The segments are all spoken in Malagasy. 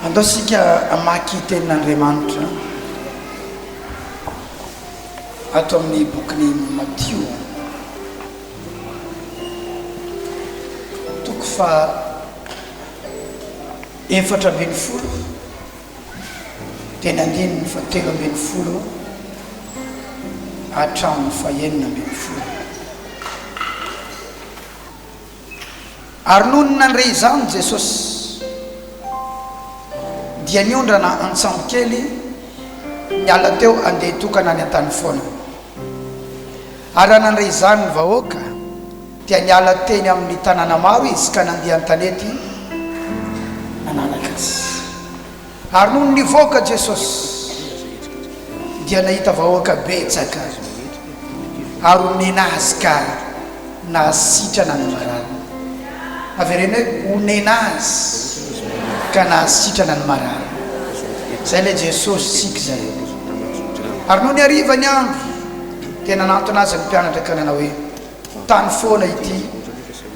andao sika amaky tenin'Andriamanitra ato amin'ny bokiny Matthieu toko fa 7:40 teny andininy fa 3:40 hatramin'ny fa 9:40 ary noho nandray izany Jesosy dia niondrana antsambo kely niala teo andeha tokana any an-tany foana ary raha nandray izany ny vahoaka dia niala teny amin'ny tanàna maro izy ka nandeha an-tanety nananaka azy ary noho nivoaka Jesosy dia nahita vahoaka betsaka ary omena azy ka nahasitrana ny marary avereny hoe omena azy ka nahasitrana ny marary zay le Jesosy sika zay ary noho ny ariva ny andro tena nantona azy ny mpianatra ka nanao hoe tany foana ity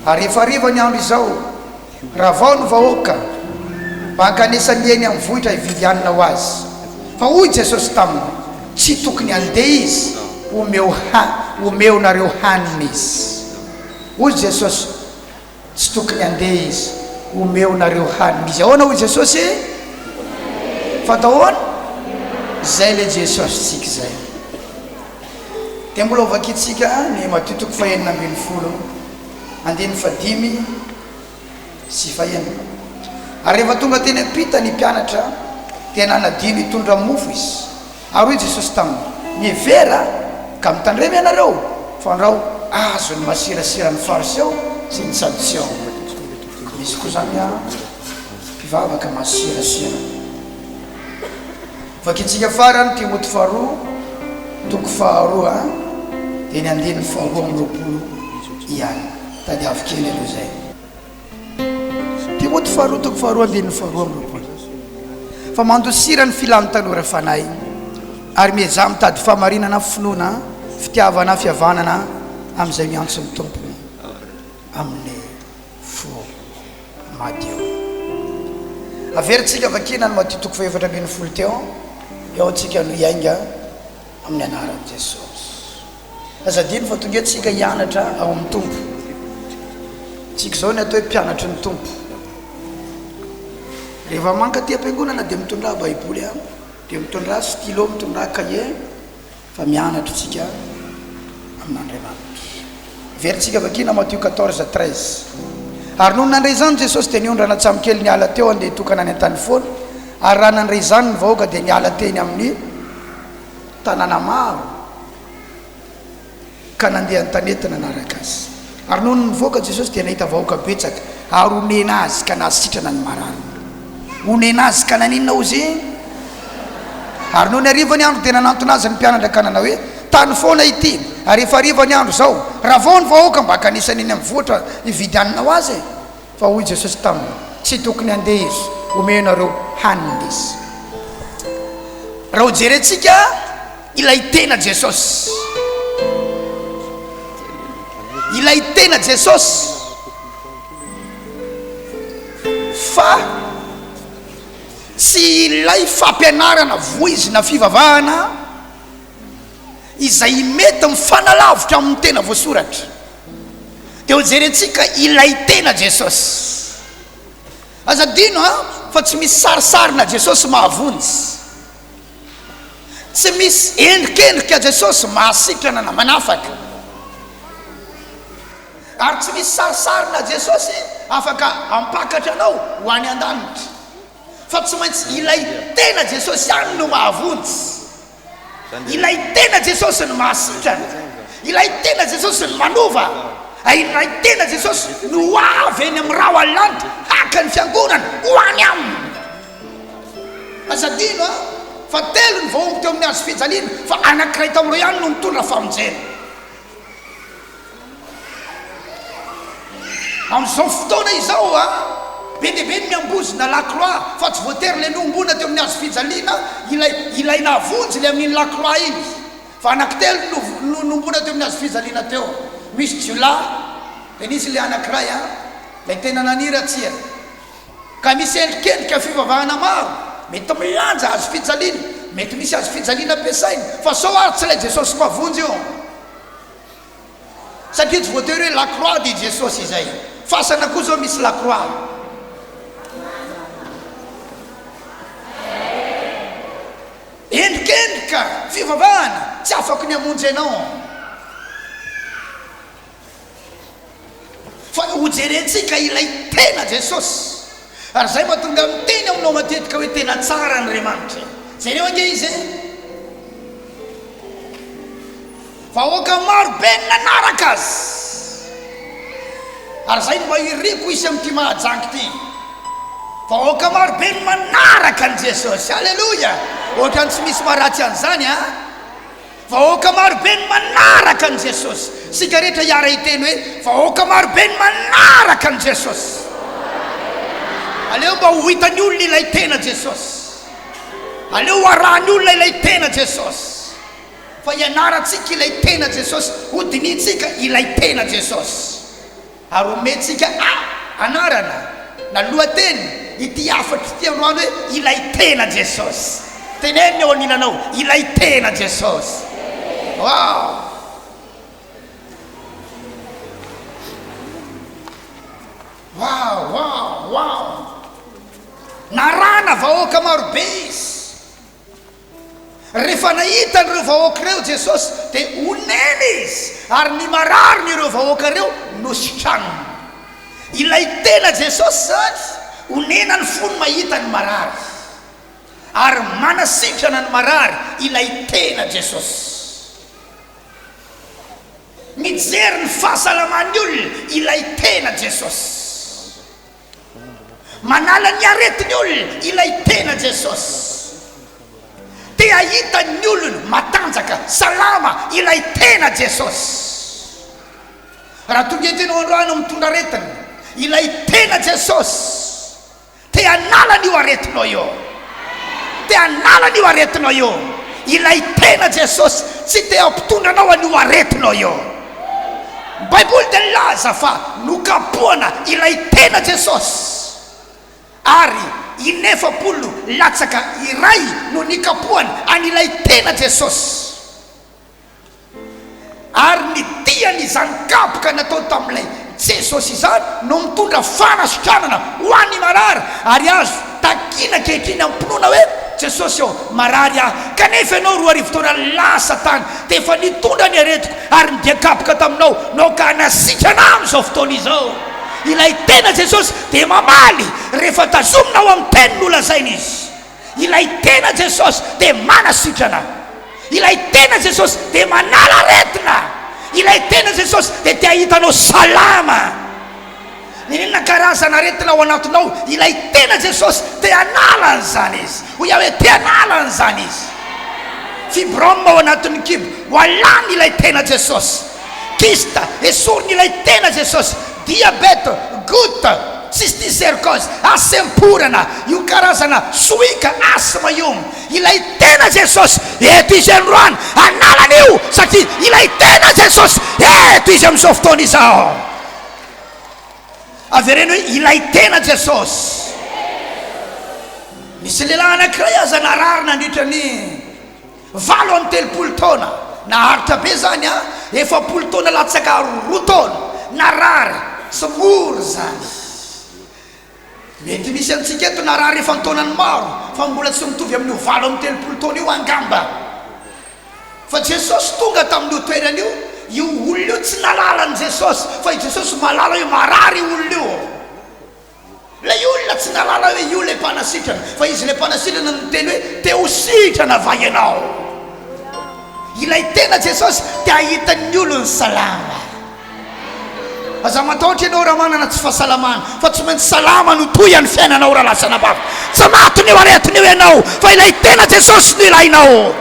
ary efa ariva ny andro izao raha vao ny vahoaka mba hankanesany eny amin'ny vohitra hividy hanina ho azy fa hoy Jesosy taminy tsy tokony andeha izy omeo nareo hanina izy hoy Jesosy tsy tokony andeha izy omeo nareo hanina izy ahoana hoy Jesosy fa tahoana zay le Jesosy tsika zay dia mbola ovakitsika ny Matthieu toko fa 9:40 andiny fa 5 sy fa 1 ary rehefa tonga teny ampita ny mpianatra dia nanadino hitondra mofo izy ary hoy Jesosy taminy mivera ka mitandremy ianareo fa andrao azo ny masirasira ny fariseo sy ny sadiseo misy koa zany mpivavaka masirasira vakitsika farany Timothée faharoa toko faharoa dia ny andiny fa 2:20 ihany tadiavo kely aloha zay Timothée faharoa toko faharoa andiny fa 2:20 fa mandosira ny filany tanora fanahy ary mieza mitady famarinana finoana fitiavana fihavanana amin'izay miantso ny tompony amin'ny fo madio averitsika vakina ny Matthieu toko fa 7:40 teo eo antsika no iainga amin'ny anaran'i Jesosy azadiny fa tonga tsika hianatra ao amin'ny tompo tsika zao ny atao hoe mpianatra ny tompo rehefa manka ty am-piangonana dia mitondra baiboly dia mitondra stylo mitondra cahier fa mianatra tsika amin'Andriamanitra veritsika vakina Matthieu 14:13 ary noho nandray izany Jesosy dia niondrana antsamokely niala teo andeha tokana any an-tany foana ary raha nandray izany ny vahoaka dia niala teny amin'ny tanàna maro ka nandeha an-tanety nanaraka azy ary noho nivoaka Jesosy dia nahita vahoaka betsaka ary omena azy ka nahasitrana ny marary omena azy ka naninona ozy ary noho ny ariva ny andro dia nanantona azy ny mpianatra ka nanao hoe tany foana ity ary efa ariva ny andro zao raha vao ny vahoaka mba hakanisany eny amin'ny vohitra hividy hanina ho azy fa hoy Jesosy taminy tsy tokony andeha izy omenareo hanina izy raha ho jerentsika ilay tena Jesosy ilay tena Jesosy fa tsy ilay fampianarana voizina fivavahana izay mety mifanalavitra amin'ny tena voasoratra dia ho jerentsika ilay tena Jesosy azadino fa tsy misy sarisarina Jesosy mahavonjy tsy misy endrikendrika Jesosy mahasitrana na manafaka ary tsy misy sarisarina Jesosy afaka ampakatra anao ho any an-danitra fa tsy maintsy ilay tena Jesosy ihany no mahavonjy ilay tena Jesosy no mahasitrana ilay tena Jesosy no manova ilay tena Jesosy no avy eny amin'ny raha alanitra haka ny fiangonana ho any aminy azadino fa telo ny vahoaka teo amin'ny azo fijaliana fa anankiray tamin'ireo ihany no mitondra famonjena amin'izao fotoana izao be dia be ny miambozina lacroix fa tsy voatery le nombona teo amin'ny azo fijaliana ilay navonjy le amin'iny lacroix iny fa anankitelo no nombona teo amin'ny azo fijaliana teo misy Jula dia nisy le anankiray lay tena nanira tsia ka misy endrikendrika fivavahana maro mety milanja azo fijaliana mety misy azo fijaliana ampiasaina fa sao ary tsy lay Jesosy mavonjy io satria tsy voatery hoe la croix de Jesosy izay fasana koa zao misy la croix endrikendrika fivavahana tsy afaka ny hamonjy ianao fa hojerentsika ilay tena Jesosy ary zay mahatonga miteny aminao matetika hoe tena tsara Andriamanitra zay reo ange izy vahoaka maro be nanaraka azy ary zay mba iriko isy amin'ity mahajanky ity vahoaka maro be manaraka an Jesosy alleluia ohatra tsy misy maharatsy an'izany a vahoaka maro be manaraka an Jesosy sika rehetra hiara hiteny hoe vahoaka maro be manaraka an Jesosy aleo mba ho hitany olona ilay tena Jesosy aleo ho arahany olona ilay tena Jesosy fa ianaratsika ilay tena Jesosy hodinitsika ilay tena Jesosy ary omentsika anarana na lohateny ity afatra ity androany hoe ilay tena Jesosy teneny eo aninanao ilay tena Jesosy wow wow wow wow narana vahoaka maro be izy rehefa nahita nireo vahoaka reo Jesosy dia oneny izy ary ny marary nireo vahoaka reo nositrano ilay tena Jesosy zany onena ny fony mahita ny marary ary manasitrana ny marary ilay tena Jesosy mijery ny fahasalaman'ny olona ilay tena Jesosy manala ny aretiny olona ilay tena Jesosy te ahita ny olona matanjaka salama ilay tena Jesosy raha tonga etenao androany mitondra aretina ilay tena Jesosy te hanala n'io aretinao io te hanala n'io aretinao io ilay tena Jesosy tsy te hampitondra anao an'io aretinao io Baiboly dia laza fa nokapohana ilay tena Jesosy ary inefapolo latsaka iray no nikapohany an'ilay tena Jesosy ary ny tiany izany kapoka natao tamin'ilay Jesosy izany no mitondra fanasitranana ho an'ny marary ary azo takina kehitriny ampinoana hoe Jesosy eo marary aho kanefa ianao roa arivo taona lasa tany dia efa nitondra ny aretiko ary nidia kapoka taminao nao ka nasitrana amin'izao fotoana izao ilay tena Jesosy dia mamaly rehefa tazominao amin'ny teniny olazaina izy ilay tena Jesosy dia manasitrana ilay tena Jesosy dia manala aretina ilay tena Jesosy dia te ahitanao salama nenena karazana aretina ao anatinao ilay tena Jesosy te hanala an'izany izy ho iaho hoe te hanala an'izany izy fibrome ao anatin'ny kibo ho alany ilay tena Jesosy kista esoriny ilay tena Jesosy diabete goutte cysticercose asemporana io karazana soika asma io ilay tena Jesosy eto izy androany analan'io satria ilay tena Jesosy eto izy amin'izao fotoana izao avereny hoe ilay tena Jesosy misy lehilahy anankiray aza narary nandritra ny 80 taona naharitra be zany a 70 taona latsaka 2 taona narary sy moro zany mety misy antsika eto narary efa ntaonany maro fa mbola tsy mitovy amin'io 80 taona io angamba fa Jesosy tonga tamin'io toerana io olona io tsy nalala an Jesosy fa i Jesosy malala hoe marary olona io lay olona tsy nalala hoe io le mpanasitrana fa izy le mpanasitrana niteny hoe te ho sitrana va ianao ilay tena Jesosy te ahitan'ny olony salama aza matahotra ianao raha manana tsy fahasalamana fa tsy maintsy salama no toy any fiainanao raha lasana bava tsy matin'io aretin'io ianao fa ilay tena Jesosy no ilainao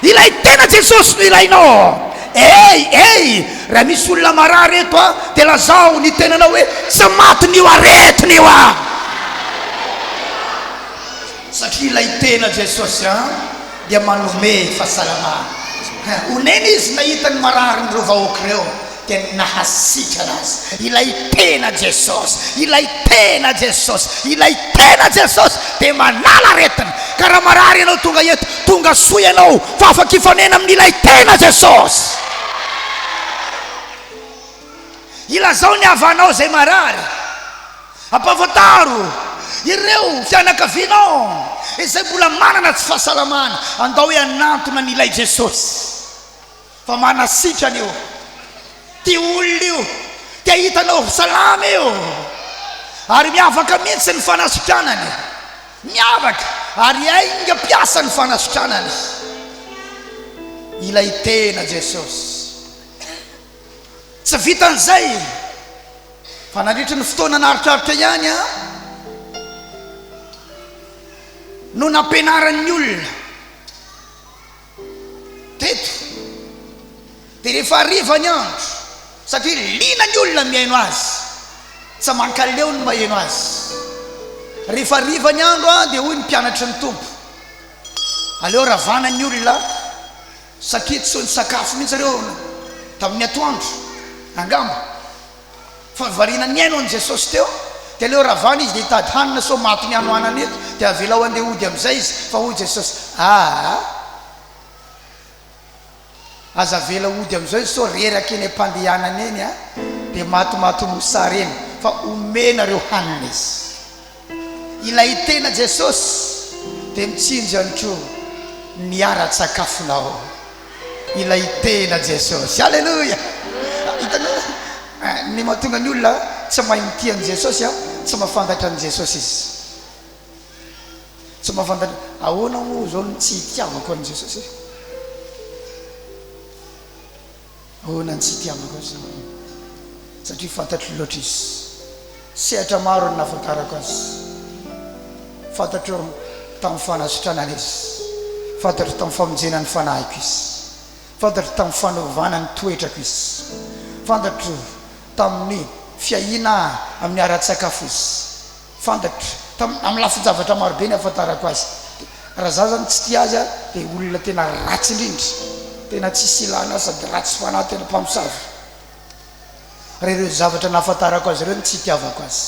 ilay tena Jesosy no ilainao ey raha misy olona marary eto a dia lazao ny tenanao hoe tsy matin'io aretin'io a satria ilay tena Jesosy a dia manome fahasalamana oneny izy nahita ny marary nireo vahoaka reo dia nahasitra anazy ilay tena Jesosy, ilay tena Jesosy, ilay tena Jesosy dia manala aretina. Ka raha marary ianao tonga eto, tonga soa ianao fa afaka hifanena amin'ilay tena Jesosy. Ilazao ny havanao zay marary, ampafataro ireo fianakavianao izay mbola manana tsy fahasalamana, andao hoe anantona n'ilay Jesosy. Fa manasitrana io, ty olona io tia hitanao salama io, ary miavaka mihitsy ny fanasitranany, miavaka ary ainga piasa ny fanasitranany ilay tena Jesosy. Tsy vitan'izay fa nandritra ny fotoana naritraritra ihany no nampianaran'ny olona teto. Dia rehefa hariva ny andro, satria lina ny olona mihaino azy, tsy mankaleo ny maheno azy. Rehefa hariva ny andro dia hoy ny mpianatra ny tompo, aleo ravana ny olona satria tsy ny sakafo mihitsy ireo tamin'ny atoandro angamba, fa varina ny aino an' Jesosy teo. Dia aleo ravana izy dia hitady hanina so maty ny anoanany eto, dia avela ho andeha ody amin'izay izy. Fa hoy Jesosy, aza vela ody amin'izao so reraka eny ampandehanany eny dia matomato mosary eny, fa omenareo hanina izy. Ilay tena Jesosy dia mitsinjo ihany koa ny ara-tsakafonao, ilay tena Jesosy. Alleluia. Hitanao ny mahatonga ny olona tsy mahay mity an' Jesosy tsy mahafantatra an' Jesosy izy, tsy mahafantatra ahoana moa zao ny tsy hitiavako an' Jesosy, ahoana ny tsy hitiavako azy satria fantatro loatra izy. Sehatra maro ny nafantarako azy, fantatro tamin'ny fanasitranana izy, fantatro tamin'ny famonjena ny fanahiko izy, fantatro tamin'ny fanovana ny toetrako izy, fantatro tamin'ny fiahina amin'ny ara-tsakafo izy, fantatro amin'ny lafin-javatra marobe ny afantarako azy. Raha za zany tsy tia azy dia olona tena ratsy indrindra, tena tsisy ilana sady ratsy fanahy tena mpamosavy. Ireo zavatra nahafantarako azy ireo tsy hitiavako azy.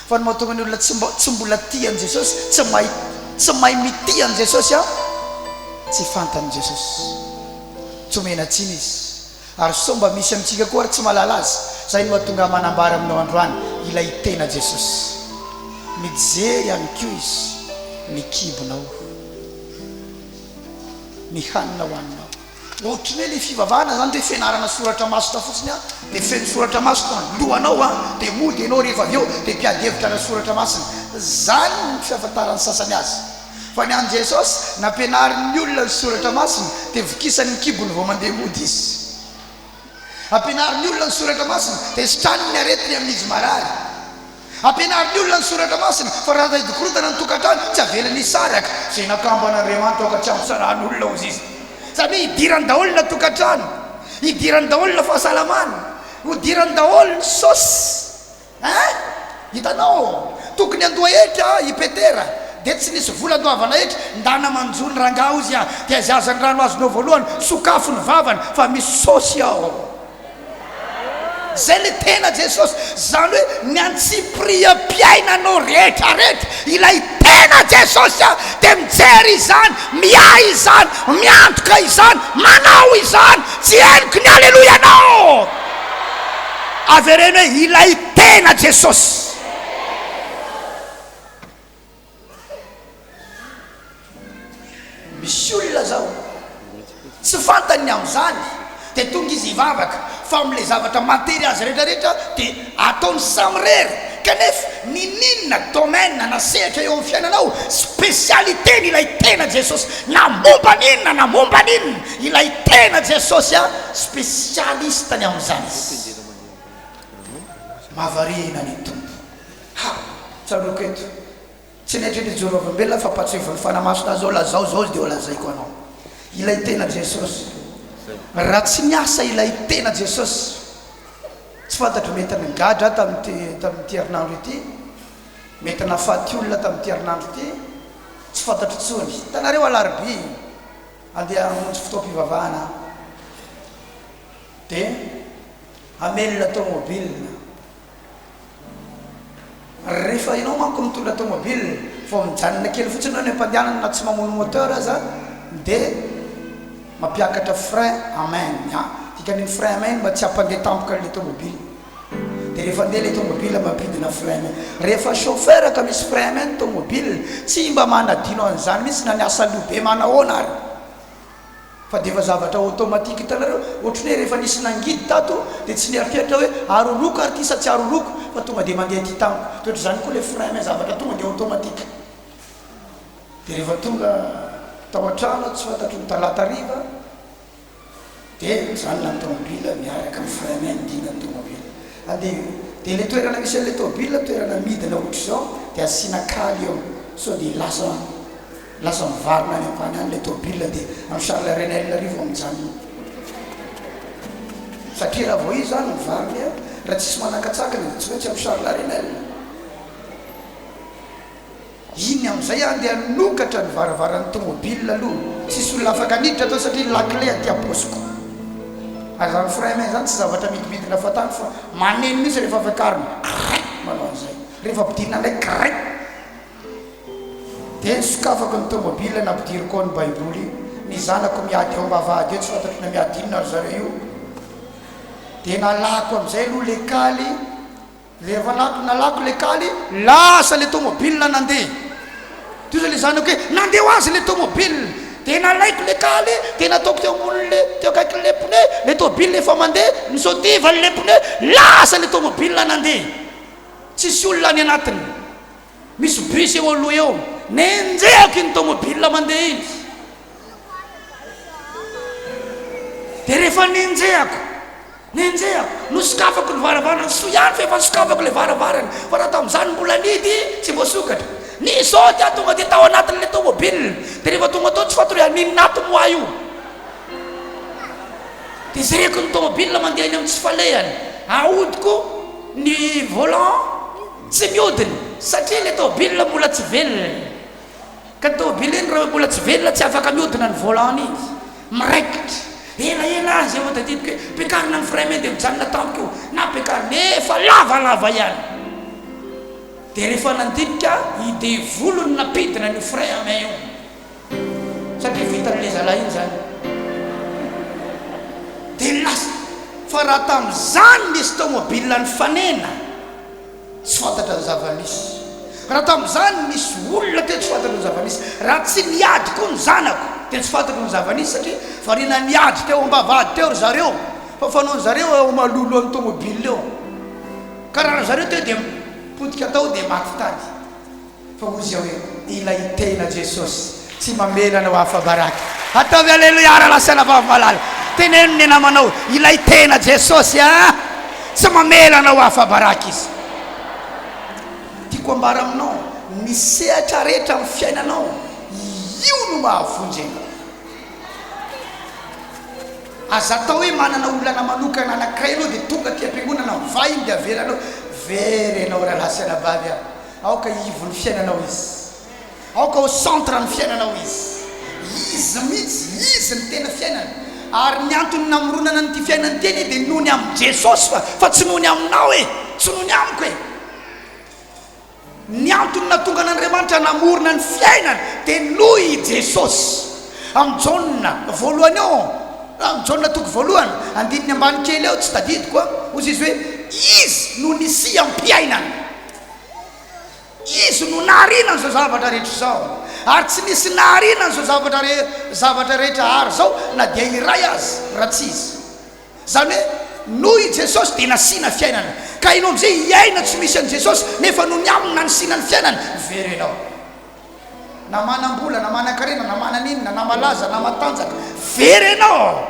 Fa ny mahatonga ny olona tsy mbola tia an' Jesosy, tsy mahay mity an' Jesosy tsy fantany Jesosy, tsy omena tsiny izy. Ary so mba misy amintsika koa ary tsy mahalala azy. Zay no mahatonga manambara aminao androany ilay tena Jesosy. Mijery ihany koa izy ny kibonao, ny hanina hoaninao. Ohatrany hoe le fivavahana zany dia fianarana soratra masina fotsiny dia feno soratra masina lohanao dia mody ianao rehefa avy eo dia mpiadevitra na soratra masina. Zany ny fiafantaran'ny sasany azy. Fa ny an' Jesosy nampianarin'ny olona ny soratra masina dia vokisan'ny kibony vao mandeha mody izy. Ampianarin'ny olona ny soratra masina dia sitrany ny aretiny amin'izy marary. Ampianarin'ny olona ny soratra masina fa raha hidokorotana ny tokantrano tsy avelany saraka zay nakamban'Andriamanitra ka-trano saran'olona ozy izy. Satria hidirany daholo na tokantrano, hidirany daholo na fahasalamana, hidirany daholo ny sosy. Hitanao tokony andoahetra hipetera dia tsy nisy volandoavana hetra ndana manjo ny rangaha ozy dia aziazany rano azonao voalohany sokafo ny vavany fa misy sosy ao. Zay le tena Jesosy, zany hoe ny antsipria-piainanao rehetrarehetra ilay tena Jesosy dia mijery izany, miay izany, miantoka izany, manao izany. Tsy henoko ny aleloia anao. Avereny hoe ilay tena Jesosy. Misy olona zao tsy fantany amin'izany dia tonga izy hivavaka fa amin'ilay zavatra matery azy rehetrarehetra dia ataony samirery. Kanefa ninina domaine nasehatra eo amin'ny fiainanao, spécialité n'ilay tena Jesosy. Na momba n'inona na momba n'inona, ilay tena Jesosy spécialiste ny amin'izany. Mahavariana ny tompo. Tsaroko eto tsy netreny Jerovam-belona fa patsivony fanamasina zao lazao zao dia lazaiko anao ilay tena Jesosy. Raha tsy miasa ilay tena Jesosy, tsy fantatro mety nigadra tamin'ity herinandro ity, mety nafaty olona tamin'ity herinandro ity, tsy fantatro tsony. Hitanareo alarobia andeha hamonjy fotoam-pivavahana dia amelona tomobile rehefa ianao manko mitondra tomobile fa mijanona kely fotsiny hoe ampandehanana na tsy mamono moteur aza dia mampiakatra frein à main dikan'iny frein à main mba tsy hampandeha tampoka le tomobile dia rehefa andeha le tomobile mampidina frein à main rehefa chauffeur ka misy frein à main tomobile tsy mba manadino an'izany mihitsy na niasa lobe manahoana ary fa dia efa zavatra automatique hitanareo ohatrany hoe rehefa nisy nangidy tato dia tsy nieritreritra hoe aroroko ary ty sa tsy aroroko fa tonga dia mandeha ty tamiko toetra zany koa le frein à main zavatra tonga dia automatique dia rehefa tonga tao an-trano tsy fantatro ny talatariva dia zany na ny tomobile miaraka amin'ny frein à main dina ny tomobile andeha dia le toerana misy an'le tomobile toerana midina ohatra zao dia asiana kaly eo so dia lasa mivarina any ampany any le tomobile dia amin'ny Charles Renel rivo amin'izany satria raha vao izy zany mivariny raha tsisy manakatsakany dia tsy maintsy amin'ny Charles Renel iny amin'izay andeha nokatra ny varavaran'ny tomobile aloha tsisy olona afaka niditra atao satria lakle aty aposiko ary zany frein à main zany tsy zavatra midimidina fatany fa maneno misy rehefa afakariny manao an'izay rehefa ampidirina ndraiky crek dia sokafako ny tomobile nampidiriko ao ny baiboly ny zanako miady eo mbavady eo tsy fantatro na miady inona ry zareo io dia nalako amin'izay aloha le kaly rehefa nalako le kaly lasa le tomobile nandeha tio za le zanako hoe nandeha ho azy le tomobile dia nalaiko le kaly dia nataoko teo ambonyle teo akaiky le pneu le tomobile efa mandeha nisaotivany le pneu lasa le tomobile nandeha tsisy olona any anatiny misy bus eo aloha eo nenjehako iny tomobile mandeha iny dia rehefa nenjehako nosokafako ny varavarana so ihany fa efa nosokafako le varavarana fa raha tamin'izany mbola nidy tsy voasokatra nisaoty aho tonga dia tao anatin'le tomobile dia rehefa tonga tao tsy fatoro nininato moa io dia zereko ny tomobile mandeha iny amin'ny tsy falehany aodiko ny volant tsy miodiny satria le tomobile mbola tsy velona ka tomobile iny raha mbola tsy velona tsy afaka miodina ny volant izy miraikitra ela azy eo tadidiko hoe pekarina ny frein à main dia mijanona tampoka io na pekarina efa lavalava ihany dia rehefa nandidika ide volony napidina ny frein à main io satria vitan'le zalahy iny zany dia lasa fa raha tamin'izany misy tomobile ny fanena tsy fantatra ny zava-misy raha tamin'izany misy olona teo tsy fantatra ny zava-misy raha tsy niady koa ny zanako dia tsy fantatra ny zava-misy satria farina niady teo ambavady teo ry zareo fa fanaony zareo eo malolo amin'ny tomobile eo ka raha zareo teo dia potika tao dia maty tady fa ozy ao hoe ilay tena Jesosy tsy mamelana ho afa-baraky ataovy aleloia ara lasana vavamalala teneno ny namanao ilay tena Jesosy tsy mamelana ho afa-baraky izy tiako ambara aminao misehatra rehetra amin'ny fiainanao io no mahavonjena aza atao hoe manana olana manokana anankiray anao dia tonga ty am-piangonana mivay iny dia avelanao very anao raha lasy anabavy a aoka ivony fiainanao izy aoka ho centre ny fiainanao izy mihitsy izy ny tena fiainana ary ny antony namoronana nyty fiainany teny dia nohony amin'ny Jesosy fa tsy nohony aminao tsy nohony amiko ny antony natonga an'Andriamanitra namorona ny fiainana dia noho i Jesosy amin'ny Jaona voalohany eo amin'ny Jaona toko voalohany andininy ambany kely eo tsy tadidiko ozy izy hoe izy no nisy am-piainana izy no naharinany zao zavatra rehetra zao ary tsy nisy naharinany zao zavatra rehetra ary zao na dia iray azy raha tsy izy zany hoe noho i Jesosy dia nasiana fiainana ka ianao am'izay iaina tsy misy an' Jesosy nefa no ny amina nisiana ny fiainana very anao na manam-bola na manan-karena na mananinona na malaza na matanjaka very anao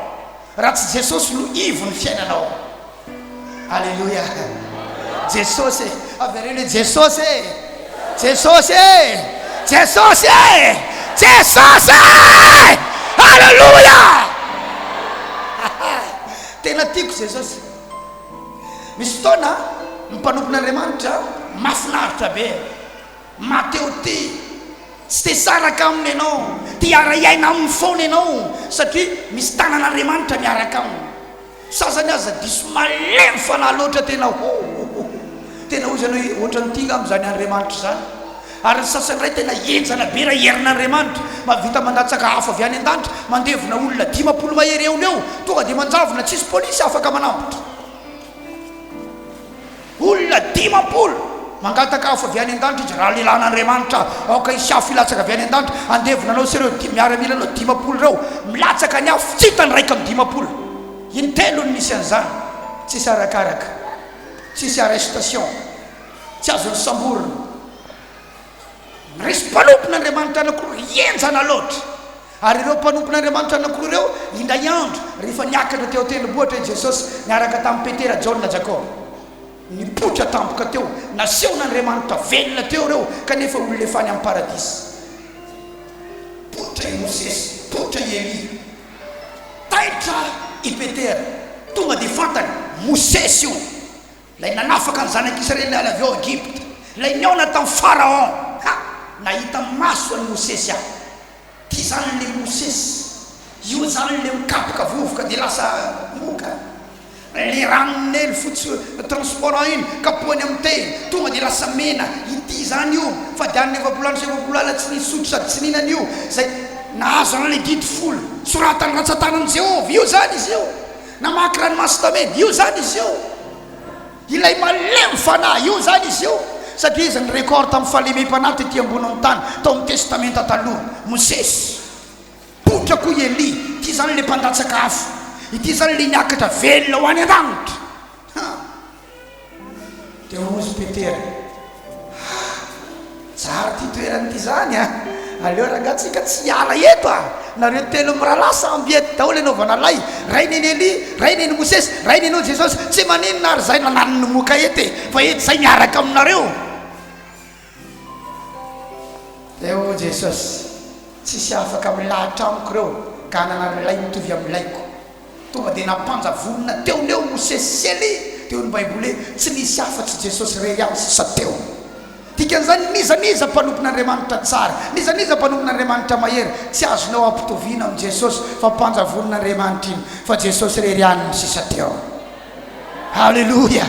raha tsy Jesosy no ivo ny fiainanao alleluia Jesosy avereny Jesosy alleluia tena tiako Jesosy misy fotoana mpanompon'Andriamanitra mafinaritra be mateo ty tsy te saraka aminy ianao ty ara-iaina amin'ny foana ianao satria misy tanan'Andriamanitra miaraka aminy sasany aza diso malemy fanahy loatra tena tena ozy anao ohatrany tia am'izany Andriamanitra zany ary ny sasany ray tena enjana be raha herin'Andriamanitra mavita mandatsaka hafa avy any an-danitra mandevona olona 50 mahery eo leo tonga dia manjavona tsisy polisy afaka manambotra olona 50 mangataka hafa avy any an-danitra izy raha lelan'Andriamanitra aoka isy afo ilatsaka avy any an-danitra andevona anao sy reo miaramila anao 50 reo milatsaka ny afo tsy hitany raika amin'ny 50 intelo ny misy an'izany tsisy arakaraka tsisy arrestation tsy azony samborona resy mpanompon'Andriamanitra anankiroa enjana loatra ary ireo mpanompon'Andriamanitra anankiroa reo indray andro rehefa niakatra teo tendrombohitra i Jesosy niaraka tamin'ny Petera Jaona Jakoba nipotra tampoka teo nasehon'Andriamanitra velona teo reo kanefa olona efa any amin'ny paradisy potra i Mosesy potra i Elia taitra i Petera tonga dia fantany Mosesy io lay nanafaka ny zanak'Israely ala avy ao Egypte lay niaona tamin'ny Pharaon nahita maso any Mosesy aho ty zany le Mosesy io zany le mikapoka vovoka dia lasa moka le ranonely fotsy transportant iny kapohany amin'ny teny tonga dia lasa mena ity zany io fa dia any 70 ala tsy nisotro sady tsy ninany io zay nahazo ana le didy folo soratany ratsatanany Jehovah io zany izy io namaky ranomasina io zany izy io ilay malemy fanahy io zany izy io satria izy ny record tamin'ny fahalemem-panahy ty ambony amin'ny tany tao amin'ny testamenta taloha Mosesy potra koa Elia ity zany le mpandatsaka afo ity zany le niakatra velona ho any an-danitra dia ozy Petera tsara ty toeranyty zany aleo rangatsika tsy ala eto nareo telo miralasa ambiety daholo anaovana lay ray neny Elia ray neny Mosesy ray neny Jesosy tsy maninona ary zay nananony moka ety fa ety zay miaraka aminareo eo Jesosy tsisy afaka milahatra amiko reo ka hanana lay mitovy amin'nylaiko tonga dia nampanja volona teo leo Mosesy sy Elia teo ny Baiboly tsy nisy afa-tsy Jesosy rery amin'ny sisa teo dikan'izany nizaniza mpanompon'Andriamanitra tsara nizaniza mpanompon'Andriamanitra mahery tsy azonao ampitoviana amin'ny Jesosy fa mpanja volon'Andriamanitra iny fa Jesosy rery any sisa teo halleluja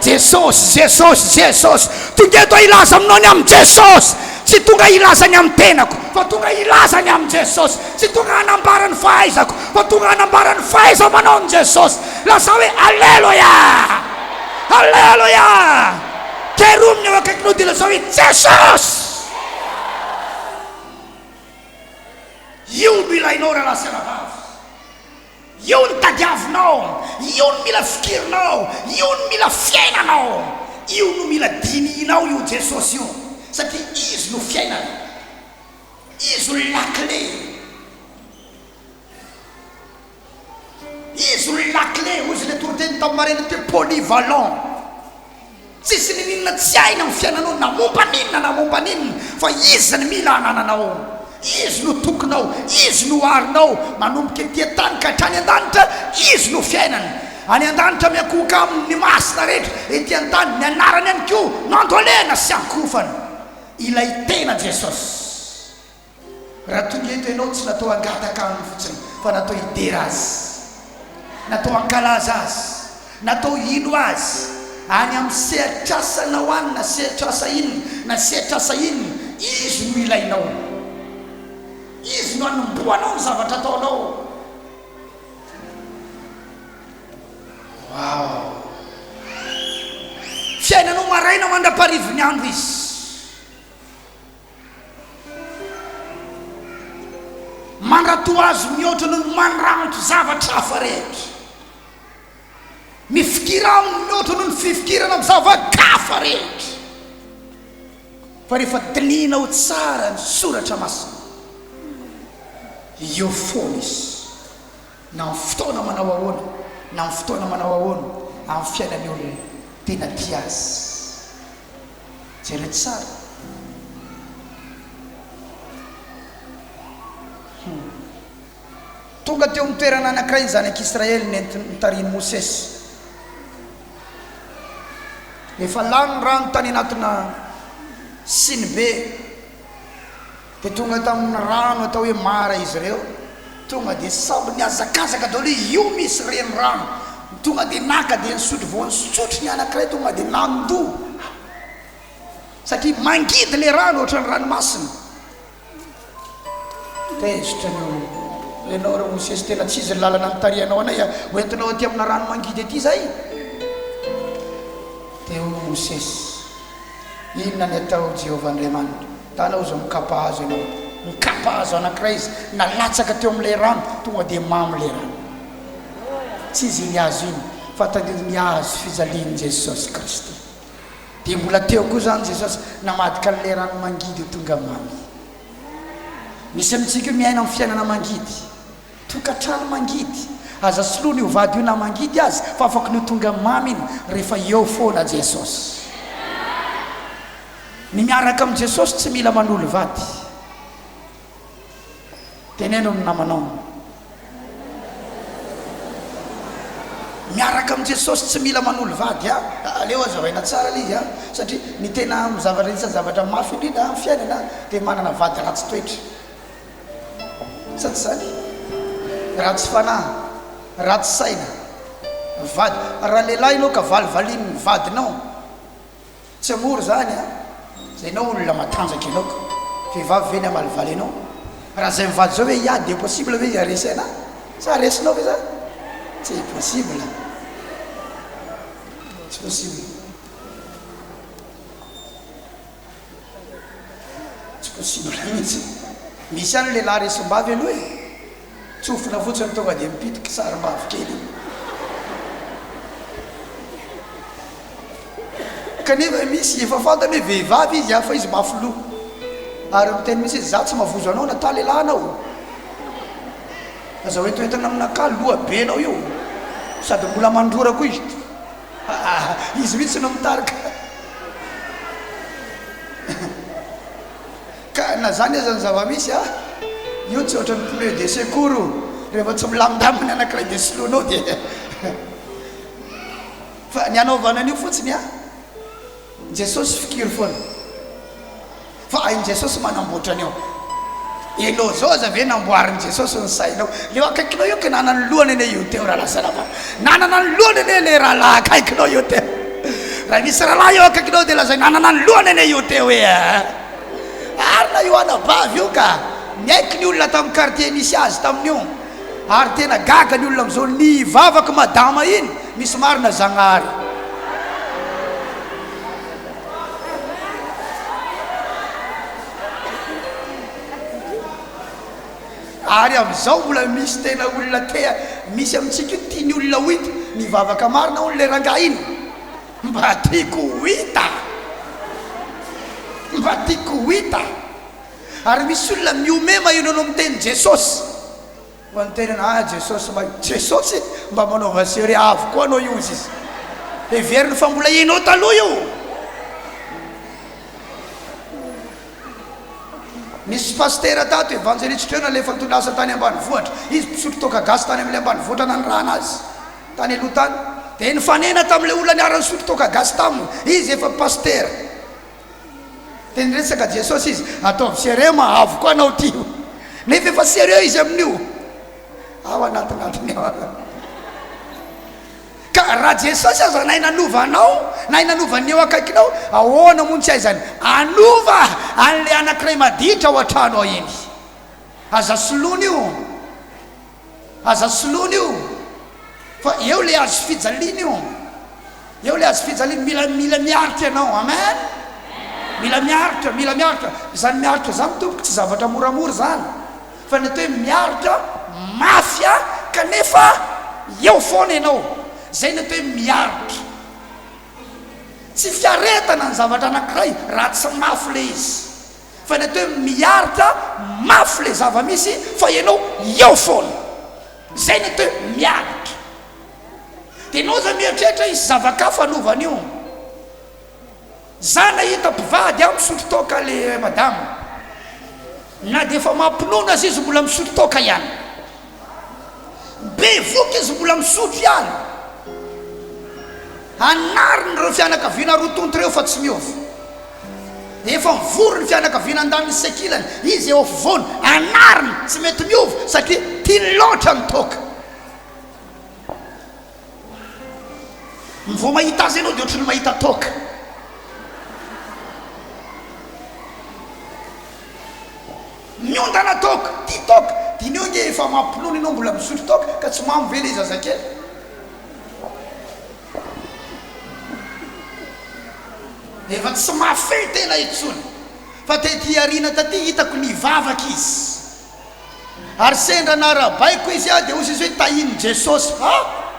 Jesosy tonga eto ilaza aminao ny amin'ny Jesosy tsy tonga ilazany amin'ny tenako fa tonga ilazany amin'ny Jesosy tsy tonga hanambarany fahaizako fa tonga hanambarany fahaiza manao ny Jesosy lasa hoe alleluja alleluja kerominy eo akaikinao dia lasa hoe Jesosy io milainao raha lasiana vavy io ny tadiavinao io ny mila fikirinao io ny mila fiainanao io no mila dinihinao io Jesosy io satria izy no fiainana izy no lakle izy no lakle ozy le toriteny tamin'ny marena te polyvalent tsisy ninina tsy aina amin'ny fiainanao namompa ninona fa izy zany mila anananao izy no tokonao izy no arinao manomboka ety tany ka hatrany an-danitra izy no fiainana any an-danitra miakoka amin'ny masina rehetra ety an-tany ny anarany any ko nandolena sy ankofana ilay tena Jesosy raha tonga eto ianao tsy natao angataka aminy fotsiny fa natao hidera azy natao ankalaza azy natao hino azy any amin'ny sehatrasana ho any na sehatrasa inona na sehatrasa inona izy no ilainao izy no anomboanao ny zavatra ataonao wow fiainanao maraina mandra-parivony andro izy mandrato azy mihoatra no mandrantro zavatra hafa rehetra mifikira aminy mihoatra no ny fifikirana amin'ny zavakafa rehetra fa rehefa dininao tsara ny soratra masina io foana izy na amin'ny fotoana manao ahoana na amin'ny fotoana manao ahoana amin'ny fiainany olona tena tia azy jere tsara tonga teo amin'ny toerana anankiray ny zanak'Israely nitariny Mosesy efa lany rano tany anatina siny be dia tonga tamin'ny rano atao hoe mara izy ireo tonga dia samby niazakazaka daholo io misy renirano tonga dia naka dia nisotro vao nisotro ny anankiray tonga dia nandoa satria mangidy le rano ohatra ny ranomasina tezitra ny ianao reo mosesy tena tsy izy ny lalana mitarianao anay hoentinao aty amina rano mangidy aty zay dia o mosesy inona ny atao Jehovah-Andriamanitra tanao zao mikapa hazo ianao mikapa hazo anankiray izy nalatsaka teo amin'ilay rano tonga dia mamy le rano tsy izy ny hazo iny fa ny hazo fijalian'i Jesosy Kristy dia mbola teo koa zany Jesosy namadika n'ilay rano mangidy ho tonga mamy misy amintsika miaina amin'ny fiainana mangidy tokantrano mangidy aza soloana io vady io na mangidy azy fa afaka ny tonga mamy iny rehefa eo foana Jesosy ny miaraka amin'i Jesosy tsy mila manolo vady teneno amin'ny namanao miaraka amin'i Jesosy tsy mila manolo vady aleo azavaina tsara le izy satria ny tena mizavatra isa zavatra mafy indrindra amin'ny fiainana dia manana vady ratsy toetra sady zany ratsy fanahy ratsy saina vady raha lehilahy ianao ka valivaliany ny vadinao tsy amory zany zay ianao olona matanjaka ianao ka vehivavy veny amalivaly ianao raha zay mivady zao hoe iady impossible ve aresy ana sa aresinao ve za tsy possible tsy possible tsy possible mihitsy misy any lehilahy resim-bavy aloha e tsofina fotsiny tonga dia mipitiky sarim-bavy kely kanefa misy efa fantany hoe vehivavy izy fa izy mafoloha ary miteny misy izy za tsy mahavozo anao nata lehilahy anao aza hoe toentana aminaka loha be anao io sady mbola mandrora koa izy izy mihitsy no mitarika ka na zany aza ny zava-misy io tsy ohatra ny pneu de secours rehefa tsy milamindaminy anankiray dia soloanao dia fa ny anaovana an'io fotsiny Jesosy fikiry foana fa hainy Jesosy manamboatra an'io ianao zao aza ve namboariny Jesosy ny sainao leo akaikinao io ka nanany lohany ane io teo raha lasalama nanana ny lohany ane le rahalahy akaikinao io teo raha misy rahalahy io akaikinao dia lazay nanana ny lohany ane io teo hoe arina io anabavy io ka miaiky ny olona tamin'ny quartier nisy azy tamin'io ary tena gaga ny olona am'izao ny vavaka madama iny misy marina zagnahary ary am'izao mbola misy tena olona tea misy amintsika io tia ny olona ho hita ny vavaka marina ony le rangaha iny mba tiako ho hita mba tiako ho hita ary misy olona miome mahino anao miteny Jesosy mba nitenana Jesosy Jesosy mba manaova serie avo koa anao io izy everiny fa mbola inao taloha io misy pasteur tato evangeliste trena le fantondasa tany ambanivohitra izy mpisotro toka gasy tany amin'ilay ambanivohitra nanirana azy tany aloha tany dia nifanena tamin'ilay olona niarany sotro toka gasy taminy izy efa pasteur dia niresaka Jesosy izy ataovy sérieux mahavo koa anao tio nefa efa sérieux izy amin'io ao anatinatiny ao ka raha Jesosy aza nay nanova anao nay nanovan'ny eo akaikinao ahoana moa tsy hay zany anova an'le anankiray maditra ao an-trano ao iny aza soloana io aza soloana io fa eo le azo fijaliana io eo le azo fijaliana mila miaritra ianao amen mila miaritra zany miaritra zany tompoka tsy zavatra moramora zany fa ny atao hoe miaritra mafy kanefa eo foana ianao zay ny atao hoe miaritra tsy fiaretana ny zavatra anankiray raha tsy mafy le izy fa ny atao hoe miaritra mafy le zava-misy fa ianao eo foana zay ny atao hoe miaritra dia ianao za mieritreritra izy zavakafa anaovan'io za nahita mpivady aho misotro toka le madama na dia efa mampinono azy izy mbola misotro toka ihany be voky izy mbola misotro ihany anariny reo fianakaviana roa tonto reo fa tsy miova efa mivory ny fianakaviana an-daniny sekilany izy eo afovoany anariny tsy mety miova satria tiany loatra ny toka mivao mahita azy ianao dia ohatrany mahita toka miondana toka ty toka dineo nge efa mampinono ianao mbola misotro toka ka tsy mamivela izy zazakely efa tsy mafy tena itsony fa tety arina taty hitako nivavaka izy ary sendra narabaiko izy a dia ozy izy hoe tahiny jesosy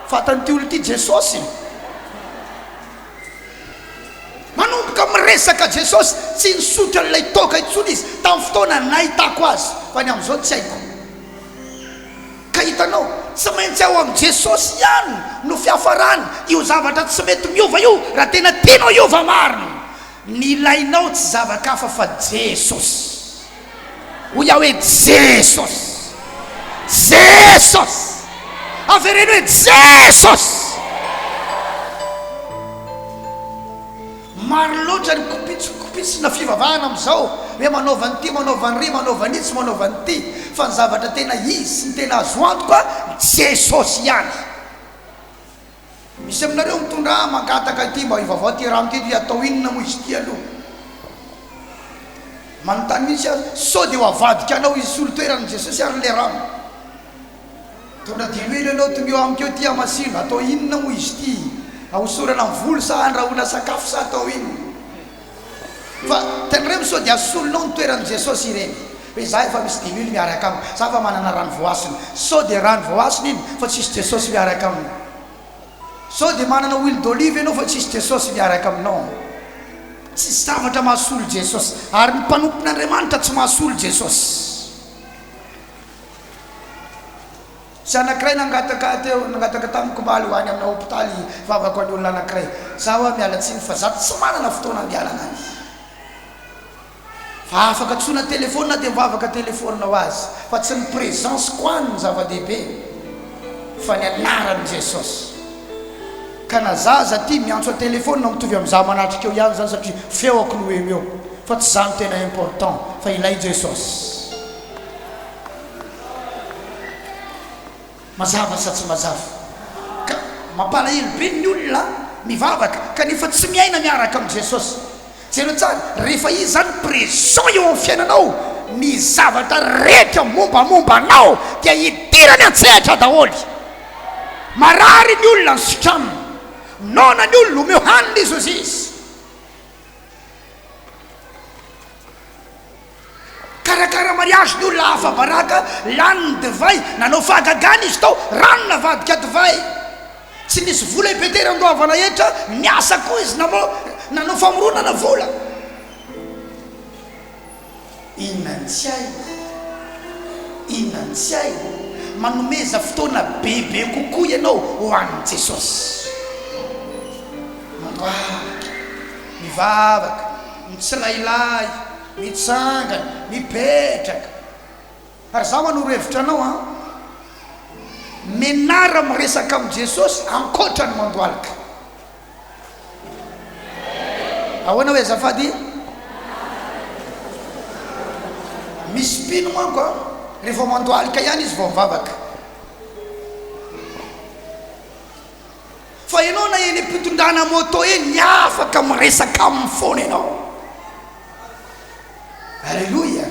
fatany ty olo ty jesosy manomboka miresaka jesosy tsy nisotra n'ilay toka itsony izy tamin'ny fotoana nahitako azy fa ny amin'izao tsy haiko ka hitanao tsy maintsy ao amin'ny jesosy ihany no fiafarany io zavatra tsy mety miova io raha tena tianao iova mariny ny ilainao tsy zavakafa fa jesosy ho iaho hoe jesosy jesosy avereny hoe jesosy maro loatra ny kopitsykopitsina fivavahana amin'izao hoe manaovany ty manaovany ry manaovany itsy manaovany ty fa ny zavatra tena izy sy ny tena azo antoka jesosy ihany misy aminareo mitondra mangataka ty mba ivavao ty rano ty ty atao inona mo izy ty aloha manontany mihitsy azy sao dia ho avadika anao izy solo toerany jesosy ary le rano tondra diloelo anao tongeo amiko ty amasino atao inona mo izy ty ahosorana mivolo sa andrahoana sakafo sa atao inona fa tenareo sao dia asolonao ny toerany jesosy ireny hoe za efa misy diloelo miaraka aminy za fa manana rano voasiny sao dia rano voasiny iny fa tsisy jesosy miaraka aminy sao dia manana huile d'olive ianao fa tsisy jesosy miaraka aminao tsy zavatra mahasolo jesosy ary ny mpanompon'andriamanitra tsy mahasolo jesosy sy anankiray nangataka teo nangataka tamin'ny komaly hoany amina hôpitaly vavako any olona anankiray za hoa mialatsiny fa za tsy manana fotoana mialana any fa afaka tsona telefôna dia mivavaka telefônina ho azy fa tsy ny présence koany ny zava-dehibe fa ny anarany jesosy ka na zaza ty miantso a telefônina mitovy amin'za manatrika eo ihany zany satria feo ako no eo eo fa tsy zany tena important fa ilay jesosy mazava sa tsy mazava ka mampalahelo be ny olona mivavaka kanefa tsy miaina miaraka amin'ny jesosy jereo tsara rehefa izy zany présent eo amin'ny fiainanao ny zavatra rehetra mombamomba anao dia hidirany an-tsehatra daholy marary ny olona ny sotraminy nona ny olona omeo hanina izy ozy izy karakara mariage ny olona hafa baraka laniny divay nanao fahagagana izy tao ranona vadika divay tsy nisy vola ipetery andoavana etra miasa koa izy nanao famoronana vola inona tsy hay inona tsy hay manomeza fotoana bebe kokoa ianao ho an'ny jesosy mivavaka mitsirailay mitsangana mipetraka ary za manoro hevitra anao a menara miresaka amin'ny jesosy ankoatra ny mandoalika ahoana hoe zafady misy pino manko a rehefa mandoalika ihany izy vao mivavaka fa ianao na eny mpitondrana moto eny afaka miresaka amin'ny fona ianao alleluia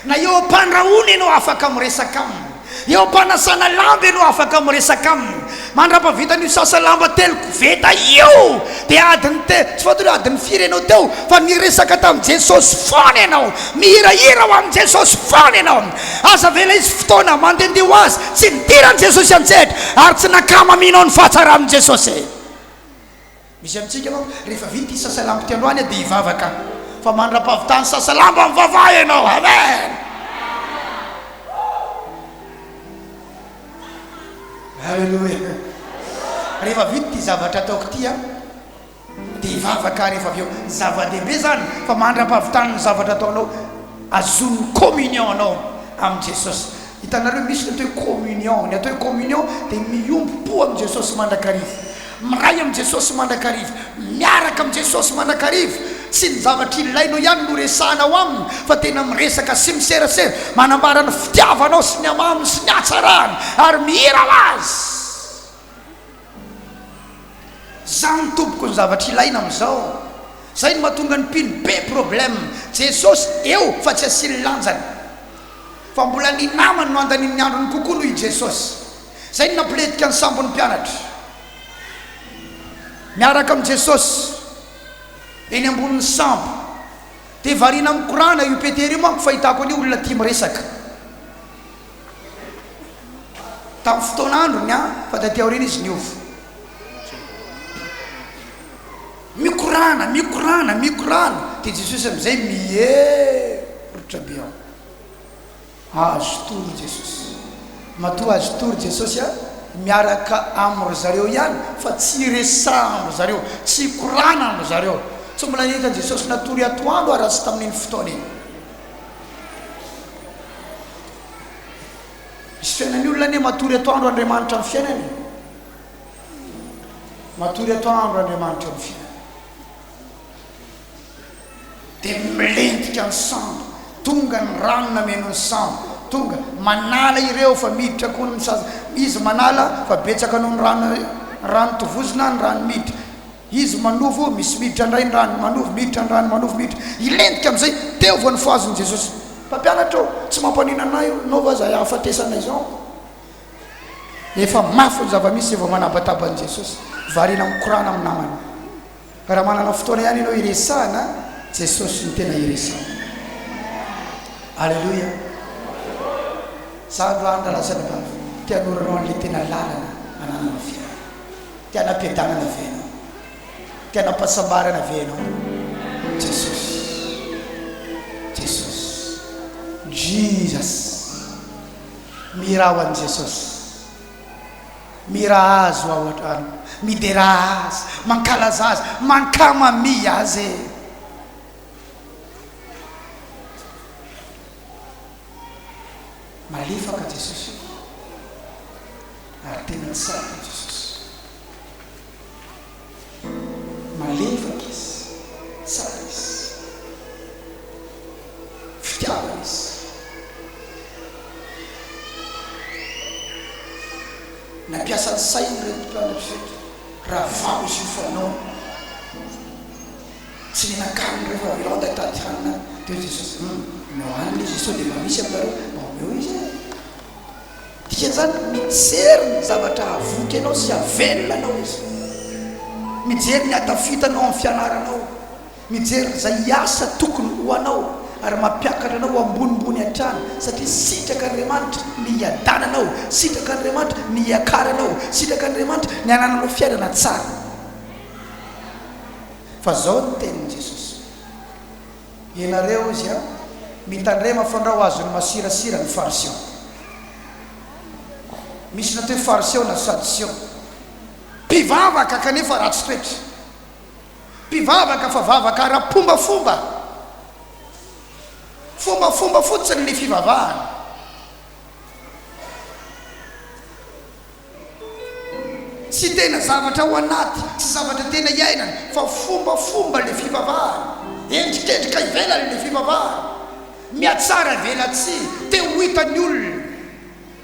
na eo ampandrahony ianao afaka miresaka aminy eo ampanasana lamba ianao afaka miresaka aminy mandrapavitany sasa lamba telo koveta io dia adiny tsy fatao adiny firy ianao teo fa miresaka tamin'i jesosy fona ianao mihirahira ho amin'i jesosy fona ianao aza vela izy fotoana mandendeha ho azy tsy nidirany jesosy an-tsehatra ary tsy nakamaminao ny fahatsara amin'i jesosy misy amintsika manko rehefa vita sasa lamba ty androany dia hivavaka fa mandrapavitany sasa lamba mivavaha ianao amen alleluia rehefa vita ty zavatra ataoko ty a dia hivavaka rehefa avy eo zava-dehibe zany fa mandra-pavitany ny zavatra ataonao azon'ny communion anao amin'i jesosy hitanareo misy ny atao hoe communion ny atao hoe communion dia miompo amin'i jesosy mandrakarivo miray amin'i jesosy mandrakarivo miaraka amin'i jesosy mandrakarivo sy ny zavatra ilainao ihany no resanao aminy fa tena miresaka sy miserasera manambara ny fitiavanao sy ny amaminy sy ny atsarany ary mihira azy zany tompoko ny zavatra ilaina am'izao zay ny mahatonga ny mpino be problème jesosy eo fa tsy asiny lanjany fa mbola ny namany no andaniny androny kokoa noho i jesosy zay ny nampiletika ny sambo ny mpianatra miaraka am' jesosy eny ambonin'ny sambo dia varina mikorana io petery io manko fahitako any olona tia miresaka tamin'ny fotoan'androny a fa da tia orina izy niovy mikorana dia jesosy am'izay mierotra be ao azo tory jesosy matoa azo tory jesosy a miaraka am'ro zareo ihany fa tsy resa am'ro zareo tsy korana am'ro zareo tsy mbola nahitany jesosy natory atoandro araha sy tamin'iny fotoana iny misy fiainany olona ane matory atoandro Andriamanitra amin'ny fiainany matory atoandro Andriamanitra amin'ny fiainany dia milentika ny sambo tonga ny rano nameno ny sambo tonga manala ireo fa miditra koa ny izy manala fa betsaka noho ny rano tovozina ny rano miditra izy manovo misy miditra ndray ny rano manovo miditra ny rano manovo miditra ilentika am'izay teo vo ny foazony jesosy mpampianatra tsy mampanina anay nova zay ahafatesanay zao efa mafy ny zava-misy vao manabatabany jesosy varina mikorana amin'ny namany raha manana fotoana ihany ianao iresahana jesosy ny tena iresahana alleluia zandro andra lazany bavy tianoranao an'le tena lalana mananana fiaina tianam-piadanana venao tianam-pahasambarana venao jesosy jesus mira ho an'i jesosy mira azy ho ao atrano midera azy mankalaza azy mankamami azy malefaka jesosy ary tena tsara jesosy malefaka izy tsara izy fitiavana izy nampiasa ny sainy reto mpianatra reto raha vao izy io fanao tsy nenakany rehefa vilao ndatady hanina teo jesosy nao hanina izy so dia mamisy aminareo eo izy dikan'izany mijery ny zavatra avoky anao sy avelona anao izy mijery ny atafitanao amin'ny fianaranao mijery zay asa tokony ho anao ary mampiakatra anao ambonimbony an-trano satria sitraka Andriamanitra ny adananao sitraka Andriamanitra ny iakaranao sitraka Andriamanitra ny anananao fiainana tsara fa zao ny tenin' jesosy ianareo izy a mitandrema fandrao azony masirasira ny fariseo misy natao hoe fariseo na sadiseo mpivavaka kanefa ratsy toetra mpivavaka fa vavaka ara-pombafomba fombafomba fotsiny le fivavahana tsy tena zavatra ho anaty tsy zavatra tena iainana fa fombafomba le fivavahana endrikendrika ivelany le fivavahana miatsara velatsy te ho hitany olona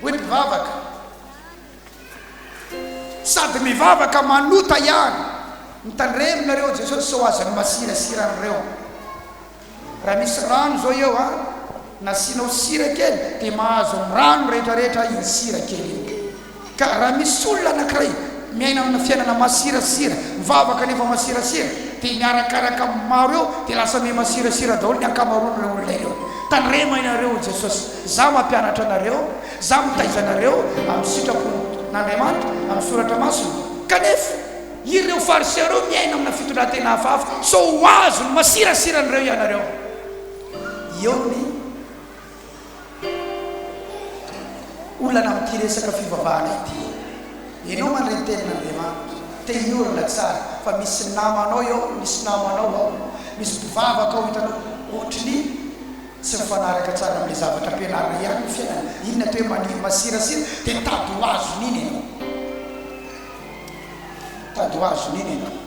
hoe mpivavaka sady mivavaka manota ihany mitandreminareo jesosy so azany masirasiran'ireo raha misy rano zao eo a nasinao sira kely dia mahazo amin'ny rano rehetrarehetra iny sira kely iny ka raha misy olona anankiray miaina amina fiainana masirasira mivavaka nefa masirasira dia miarakaraka maro eo dia lasa me masirasira daholo ny ankamaroan'ireo olona ireo tandrema inareo jesosy za mampianatra anareo za mitaiza anareo amin'ny sitrapon'Andriamanitra amin'ny soratra masina kanefa ireo fariseo reo miaina amina fitondratena hafahafa so ho azo ny masirasiran'ireo ianareo eo ny olana amin'ity resaka fivavahana ity ianao mandray tenin'Andriamanitra te hiorina tsara fa misy namanao eo misy namanao ao misy mpivavaka ao hitanao ohatrany tsy mifanaraka tsara amin'le zavatra ampianarina ihany ny fiainana iny natao hoe maniny masirasira dia tady ho azony iny ianao tady ho azony iny ianao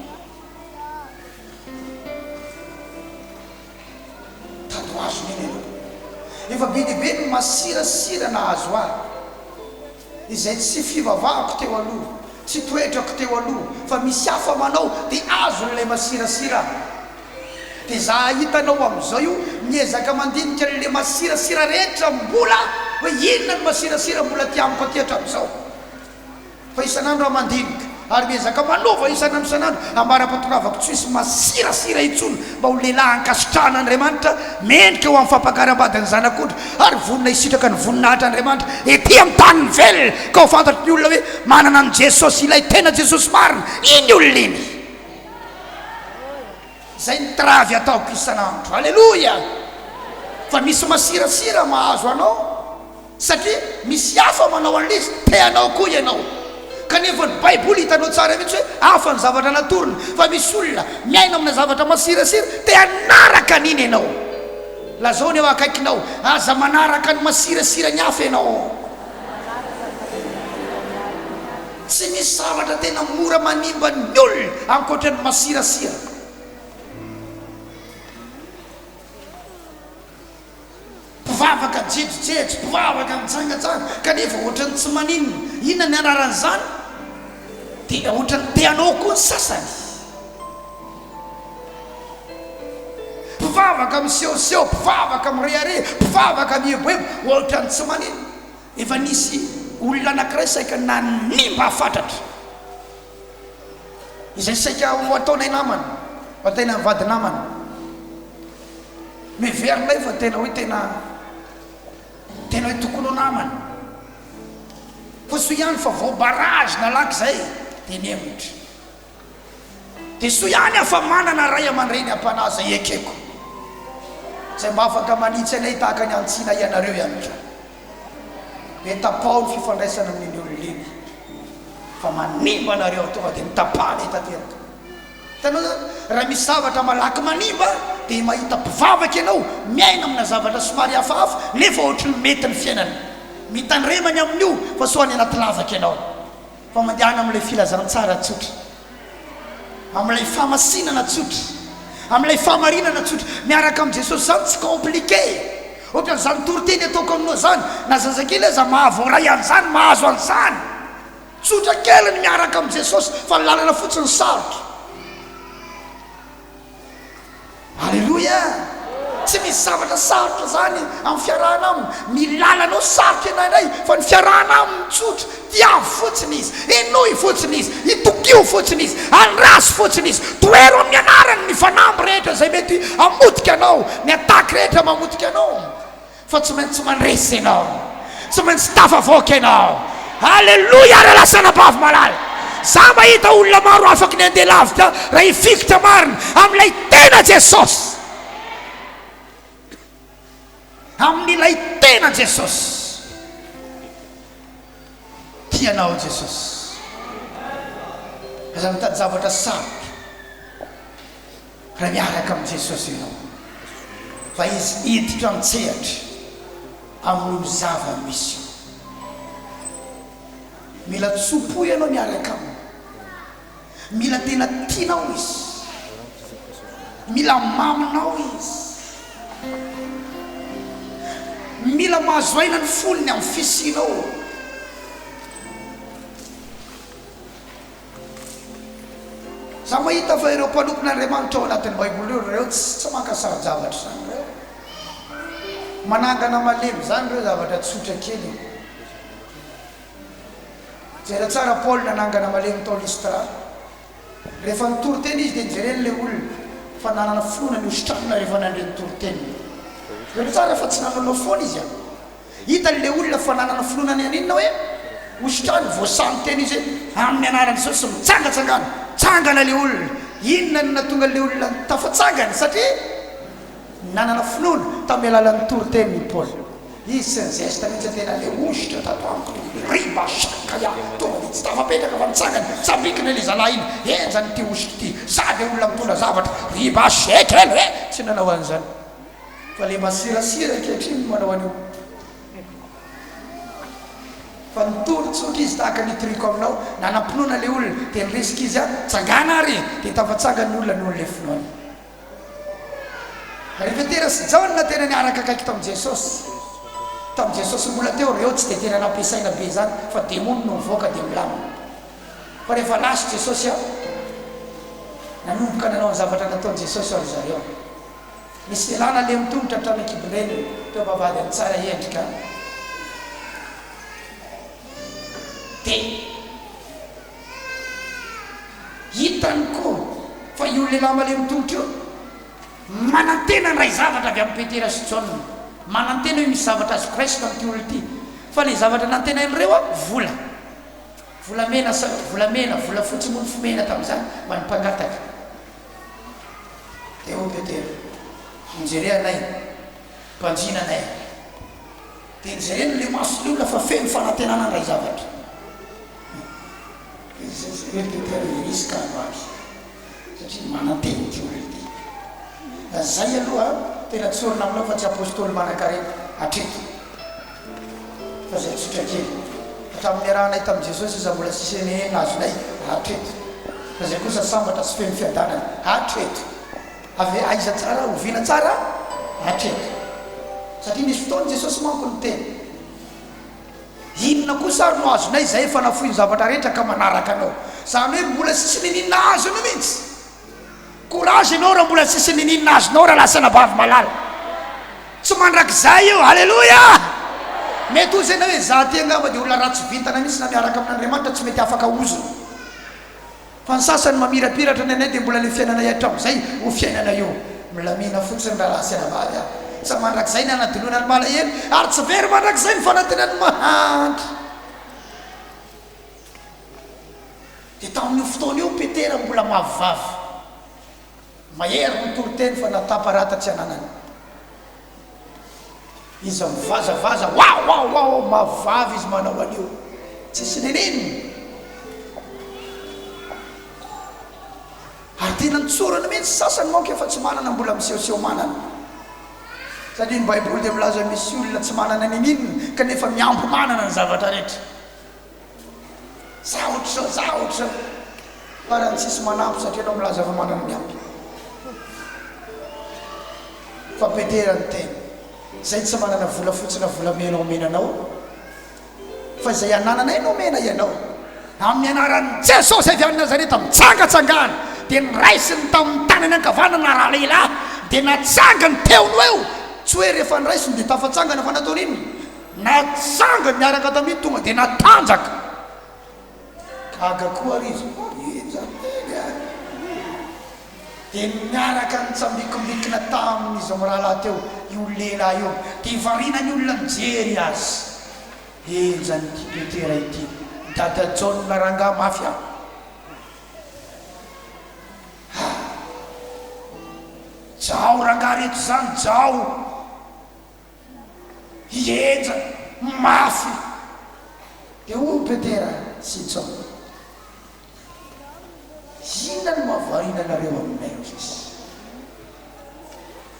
azony eny anao efa be dehibe no masirasira nahazo ahy izay tsy fivavahako teo aloha tsy toetrako teo aloha fa misy hafa manao dia azon'ilay masirasira dia za hitanao amin'izao io miezaka mandinika n'le masirasira rehetra mbola hoe inona ny masirasira mbola tiamiko aty hatramin'izao fa isan'andro aho mandinika ary miezaka manova isan'andro isan'andro ambara-patoravako tsy misy masirasira intsony mba ho lehilahy ankasitrahana Andriamanitra mendrika ho amin'ny fampakaram-badiny zanak'ondry ary vonina isitraka ny voninahitra Andriamanitra ety amin'ny tany ny velona ka ho fantatry ny olona hoe manana ny Jesosy ilay tena Jesosy marina iny olona iny zay ny travy ataoko isan'andro alleloia fa misy masirasira mahazo anao satria misy hafa manao an'izy teanao koa ianao kanefa ny baiboly hitanao tsara mihitsy hoe hafa ny zavatra natorina fa misy olona miaina amina zavatra masirasira te hanaraka an'iny ianao lazao ny eo akaikinao aza manaraka ny masirasira ny hafa ianao tsy misy zavatra tena mora manimba ny olona ankoatra ny masirasira mpivavaka jejojejo mpivavaka mitsangatsanga kanefa ohatrany tsy maninona inona ny anaran'izany dia ohatrany teanao koa ny sasany mpivavaka misehoseho mpivavaka mireare mpivavaka mieboebo ohatrany tsy maninona efa nisy olona anankiray saika nanimba afatatra izay saika ho ataonay namana ho tena mivady namana miverinay fa tena hoe tena hoe tokony ho namana fa so ihany fa vao barage nalaky zay dia niemotra dia so ihany afa manana ray aman-dreny ampanazy zay ekeko zay mba afaka manitsy anay tahaka ny antsina ianareo ihany ka hoe tapao ny fifandraisana amin'iny olon'iny fa manimba anareo tonga dia mitapahana etateraka hitanao zany raha misy zavatra malaky manimba dia mahita mpivavaka ianao miaina amina zavatra somary hafahafa nefa ohatry ny mety ny fiainana mitandremany amin'io fa soany anaty lavaka ianao fa mandehana amin'ilay filazantsara tsotra amin'ilay famasinana tsotra amin'ilay famarinana tsotra miaraka amin'i Jesosy zany tsy compliqué ohatran'izany toroteny ataoko aminao zany na zazakely aza mahavoray an'izany mahazo an'izany tsotra kely ny miaraka amin'i Jesosy fa lalana fotsiny sarotra alleloia tsy misy zavatra sarotra zany amin'ny fiarahana aminy milalanao sarotra ianay fa ny fiarahana aminy tsotra tiavo fotsiny izy enoy fotsiny izy itokio fotsiny izy andrasy fotsiny izy toero amin'ny anarany ny fanamby rehetra zay mety amotika anao ny ataky rehetra mamotika anao fa tsy maintsy mandresy ianao tsy maintsy tafavoaka ianao alleloia raha lasana bavy malala za mahita olona maro afaky ny andeha lavitra raha ifikitra marina amin'ilay tena Jesosy amin'ilay tena Jesosy tianao Jesosy aza mitady zavatra sarotra raha miaraka amin'i Jesosy ianao fa izy hiditra mitsehatra amin'ny zava misy mila tsopo ianao miaraka aminy mila tena tianao izy mila maminao izy mila mahazoaina ny foniny amin'ny fisinao za mahita fa ireo mpanopon'Andriamanitra ao anatin'ny baiboly reo tsy mankasary zavatra zany reo manangana malemy zany reo zavatra tsotra kely zay raha tsara Paul nanangana malemy tao Listra rehefa nitoroteny izy dia nijereny le olona fa nanana fonany ositranona rehefa nandre nitoroteny rehefa tsara fa tsy nananao foana izy hitany le olona fa nanana fononany aninona hoe ositrany voasamy teny izy amin'ny anarany Jesosy mitsangatsangana tsangana le olona inona ny natonga le olona tafatsangana satria nanana fonona tamin'ny alalan'ny toroteny ny Paul izy sy ny zesta mihitsy tena le ositra tato amiko riba sakaya tonga dia tsy tafapetraka fa mitsangana tsabikina le zalahy iny enjany ty ositra ty za le olona mitondra zavatra riba sekely tsy nanao an'izany fa le masirasira kehitriny manao an'io fa nitoritsotra izy tahaka nitriko aminao nanampinoana le olona dia niresika izy a tsangana ary dia tafatsangany olona noho le finoana rehefa sy jaona tena niaraka akaiky tamin'i Jesosy mbola teo reo tsy dia tena nampiasaina be zany fa demony no mivoaka dia milamina fa rehefa lasy Jesosy nanomboka nanao ny zavatra nataon'i Jesosy ary zareo misy elana le mitongotra hatrany an-kiboneny teo vavady amin'ny tsara endrika dia hitany koa fa io lehilahy male mitongotra io manantena ny ray zavatra avy amin'ny Petera sy Jaona manantena hoe misy zavatra azo Kristy amin'ity olona ity fa le zavatra nantena an'ireo volamena vola fotsy mono fomena tamin'izany mba nimpangataka dia o Petera nijery anay mpanjina anay dia nijereny le maso olona fa feno fanantenana ny ray zavatra Petera irisika androany satria manantena ity olona ity zay aloha tena tsorina aminao fa tsy apôstôly manan-karena hatreto fa zay tsotra kely hatramin'ny arahanay tamin'i Jesosy iza mbola sisy enena azonay hatreto fa zay kosa sambatra sy feno fiadanana hatreto avy aiza tsara oviana tsara hatreto satria nisy fotoany Jesosy manko ny teny inona kosa ary no azonay zay efa nafoiny zavatra rehetra ka manaraka anao zany hoe mbola sisy nininna azo anao mihitsy courage ianao raha mbola sisy nininna azonao raha lasa nabavy malala tsy mandrak'izay io alleloia mety ozy ianao hoe za ty angamba dia olona ratsy vitana mihitsy na miaraka amin'Andriamanitra tsy mety afaka ozona fa ny sasany mamirapiratra ny anay dia mbola le fiainana hatramin'izay ho fiainana io milamina fotsiny raha lasa nabavy a tsy mandrak'izay ny anadoloana ny malahelo ary tsy very mandrak'izay ny fanantenany mahantra dia tamin'io fotoana io Petera mbola mahavavy mahery mitoroteny fa nataparatatsy ananany izy mivazavaza wao mahavavy izy manao an'io tsisy neneniny ary tena nitsorana mihitsy sasany manko efa tsy manana mbola misehoseho manana satria ny baiboly dia milaza misy olona tsy manana nininina kanefa miampo manana ny zavatra rehetra zaotra para ny tsisy manampy satria anao milaza fa manana miampo fa Petera ny teny zay tsy manana vola fotsina volamena omenanao fa zay anananay no omena ianao amin'ny anaran'i Jesosy avy any Nazareta mitsangatsangana dia niraisiny tamin'ny tanany ankavanana raha lehilahy dia natsangany teony eo tsy hoe rehefa niraisiny dia tafatsangana fa nataony iny natsangany miaraka tamin'iny tonga dia natanjaka gaga koa ary izy dia miaraka nitsambikimbikina tamin'izy am'rahalahy teo io lehilahy io dia variana ny olona mijery azy enjany ity Petera ity dada Jaona ranga mafy a jao ranga reto zany jao ienja mafy dia o Petera sy Jaona inona no mahavarina nareo aminay Jesosy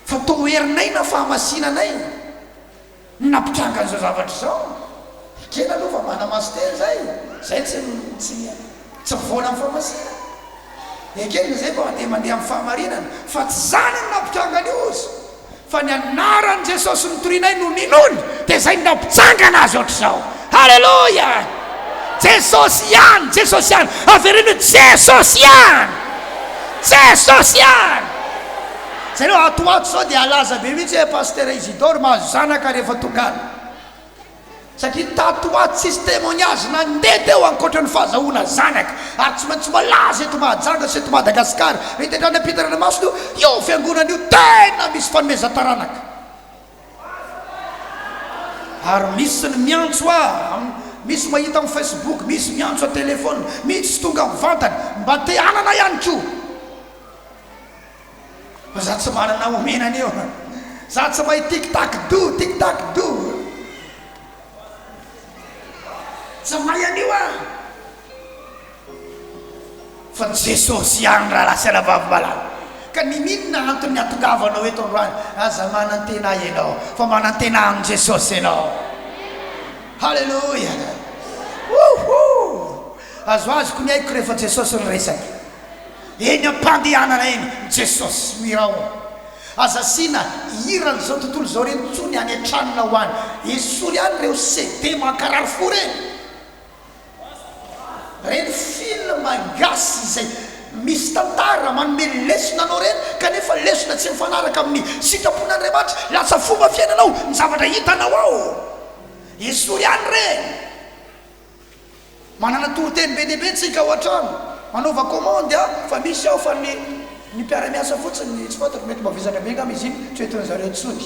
fa to herinay na fahamasinanay nampitranga an'izao zavatra izao kena aloha fa mana master zay tsy voana amin'ny fahamasina ekeny zay fa dia mandeha amin'ny fahamarinana fa tsy zany ny nampitranga ny ozy fa ny anaran'i Jesosy nitorianay no ninony dia zay nampitrangana azy ohatr'izao halleloia Jesosy ihany averino Jesosy ihany zareo atoato zao dia alaza be mihitsy hoe pasteur Isidore mahazo zanaka rehefa tongana satria tatoato tsisy témoignage nandeha teo ankoatra ny fahazahoana zanaka ary tsy maintsy malaza eto Mahajanga sy eto Madagasikara mitetrany ampitana masony io fiangonana io tena misy fanomezan-taranaka ary misy ny miantso misy mahita amin'ny Facebook misy miantso a telefôna misy sy tonga mivantana mba te hanana ihany koa fa za tsy manana omenana io za tsy mahay tiktak do tsy mahay an'io fa Jesosy ihany raha lasana vavy-malala ka nininona antony atongavanao eto androany aza manantena ianao fa manantena amin'ny Jesosy ianao halleluia azoazoko ny haiko rehefa Jesosy ny resaka eny am-pandehanana eny Jesosy mirao azasiana irany zao tontolo zao reny tsony any antranona ho any esory any reo CD mankarary fo reny film gasy izay misy tantara manome lesona anao reny kanefa lesona tsy mifanaraka amin'ny sitrapon'Andriamanitra lasa fomba fiainanao ny zavatra hitanao ao esory any reny manana toroteny be deabe tsika ao an-trano manaova commande fa misy ao fa ny mpiara-miasa fotsiny tsy fantako mety mavizana be ngam izy iny tsy hoetin'ny zareo tsony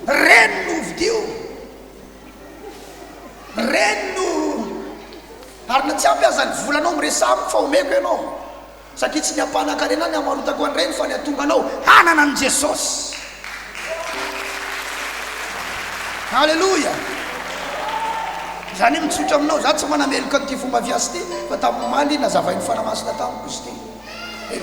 reny no vidio reny no ary na tsy ampy azany volanao miresamy fa omeko ianao satria tsy niampanankarena ny amarotako an'ireny fa ny atonga anao hanana an' Jesosy halleloia zany mitsotra aminao za tsy manameloka n'ity fomba fiasy ty fa tamin'nymaly nazavainy fanamasina tamiko izy ty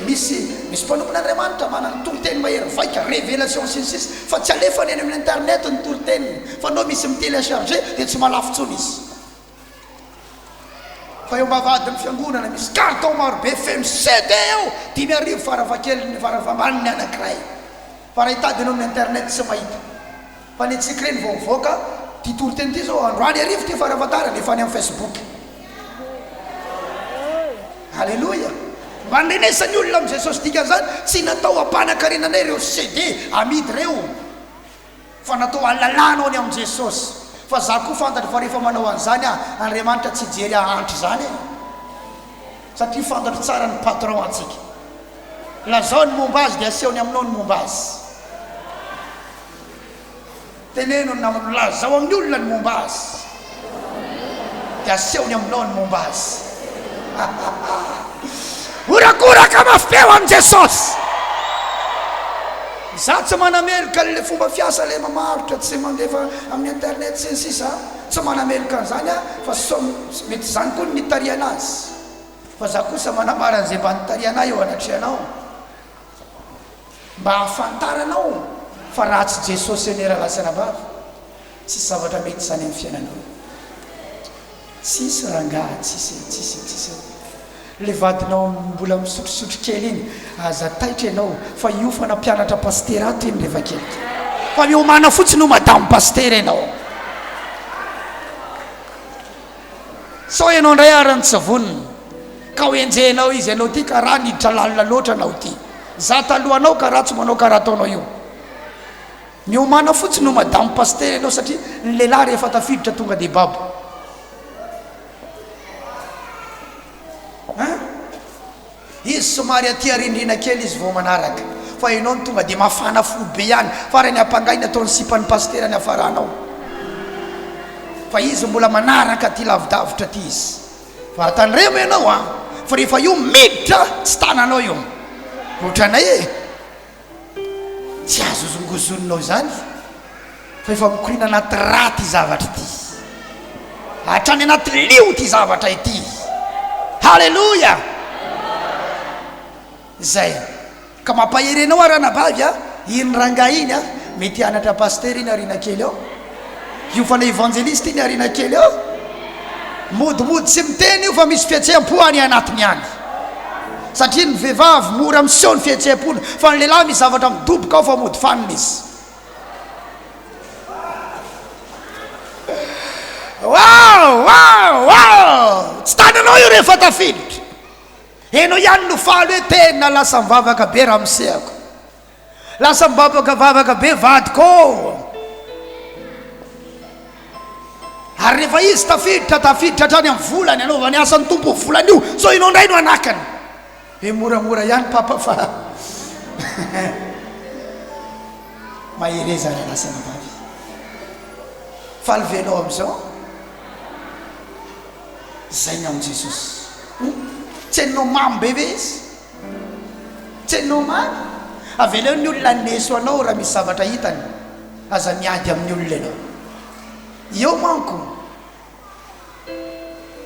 misy mpanompon'Andriamanitra manana toroteny mahery vaika révélation sisisy fa tsy alefa neny amin'ny internet ny toroteny fa anao misy mitélécharger dia tsy malafotsony izy fa eo mbavady ny fiangonana misy carton maro be feno CD eo 5,000 faravakely faravambaniny anankiray fa raha hitady anao amin'ny internet tsy mahita fa ny tsika reny voavoaka ty toroteny ty zao androany arivo ty faravatara nefa any amin'ny Facebook halleloia mba nrenesany olona am' Jesosy dika zany tsy natao ampanakarenanay reo CD amidy reo fa natao alalanao any am' Jesosy fa za koa fantatra fa rehefa manao an'izany Andriamanitra tsy jery ahantry zany satria fantatra tsara ny patron antsika lazao ny momba azy dia asehony aminao ny momba azy teneno lazao amin'ny olona ny momba azy dia asehony aminao ny momba azy orakoraka mafeo am' Jesosy za tsy manameloka le fomba fiasa le mamarotra tsy mandefa amin'ny internet sy ny sisa tsy manameloka an'izany fa mety zany koa ny nitariana azy fa za kosa manamara an'izay mba nitariana eo anatrehanao mba hafantaranao fa raha tsy Jesosy enera lasana bavy tsisy zavatra mety zany amin'ny fiainanao tsisy rangaha tsisy le vadinao mbola misotrosotro kely iny aza taitra ianao fa io fa nampianatra pasterato iny rehefa kely fa miomana fotsiny ho madamo pastera ianao sao ianao ndray arany tsy voniny ka ho enjehnao izy ianao ty ka raha niditra lalina loatra anao ty za talohanao ka raha tsy manao karaha ataonao io miomana fotsiny ho madamo pastera ianao satria ny lehilahy rehefa tafiditra tonga de babo izy somary aty arindrina kely izy vao manaraka fa ianao ny tonga dia mafana fo be ihany fa raha ny ampangainy ataony sipan'ny pastera ny afaranao fa izy mbola manaraka ty lavidavitra ty izy fa atandremo ianao fa rehefa io miditra tsy tananao io ohatranay tsy azo zongozoninao zany fa efa mikorina anaty raty zavatra ty hatrany anaty lio ty zavatra ity halleloia zay ka mampaherenao aranabavy iny ranga iny mety anatra paster iny arina kely ao io fa na evangeliste iny arina kely ao modimody tsy miteny io fa misy fihetseam-po any anatiny any satria ny vehivavy mora miseho ny fihetseam-pony fa ny lehilahy misy zavatra midoboka ao fa mody fanina izy wow tsy tananao io rehefa tafiditra enao ihany no faly hoe tena lasa mivavaka be raha misehako lasa mivavaka be vadiko ary rehefa izy tafiditra hatrany amin'ny volany anaovany asan'ny tompo volany io so inao ndray no anakany e moramora ihany papa fa maherezana lasana vavy faly venao am'izao zay ny am' Jesosy tsy hainao mamy be ve izy tsy hainao mamy aveleo ny olona neso anao raha misy zavatra hitany aza miady amin'ny olona ianao eo manko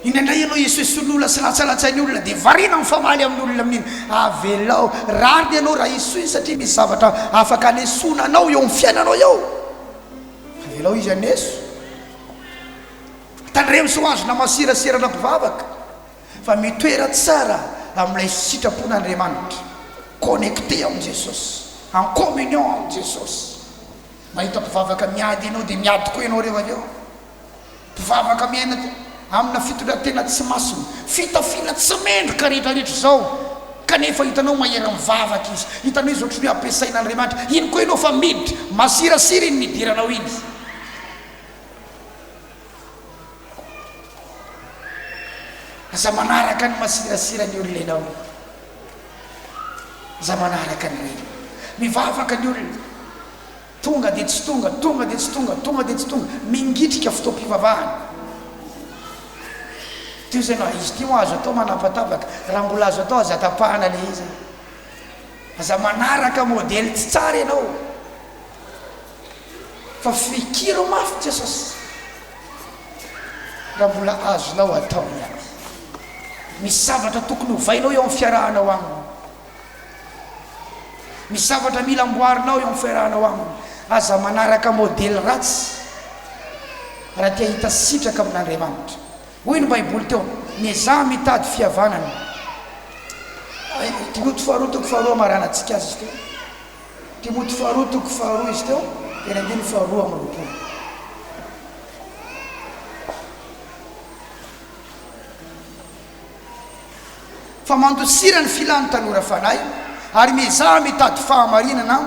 inandray ianao esoeson'olona sy latsalatsainy olona dia varina mifamaly amin'ny olona amin'iny avelao rariny ianao raha isoiny satria misy zavatra afaka anesona anao eo amin'ny fiainanao eo avelao izy aneso tandremo so azona masirasirana mpivavaka fa mitoera tsara amin'ilay sitrapon'Andriamanitra connecté am Jesosy, en communion am Jesosy. Mahita mpivavaka miady ianao dia miady koa ianao rehefa avy eo. Mpivavaka miaina amina fitondratena tsy masina, fitafiana tsy mendrika rehetrarehetra zao, kanefa hitanao mahery mivavaka izy, hitanao izy ohatry hoe ampiasaina Andriamanitra. Iny koa ianao fa miditra, masirasira iny nidiranao iny. Aza manaraka ny masirasira ny olona ianao, aza manaraka ny reny mivavaka ny olona, tonga dia tsy tonga, tonga dia tsy tonga, tonga dia tsy tonga, mingitrika fotoam-pivavahana. Tio zay na izy tio azo atao manapatavaka, raha mbola azo atao aza tapahana le izy. Aza manaraka modely tsy tsara ianao, fa fikiro mafy Jesosy. Raha mbola azonao atao ihany, misy zavatra tokony hovainao eo amin'ny fiarahanao aminy, misy zavatra mila amboarinao eo amin'ny fiarahanao aminy. Aza manaraka modely ratsy raha tia hita sitraka amin'Andriamanitra. Hoy ny Baiboly teo, mizaha mitady fihavanana. Timoty faharoa toko faharoa maranantsika azy izy teo. Timoty faharoa toko faharoa izy teo, tena andiny faharoa amin'ny roapolo. Fa mandosira ny filany tanora fanahy, ary mizaha mitady fahamarinana,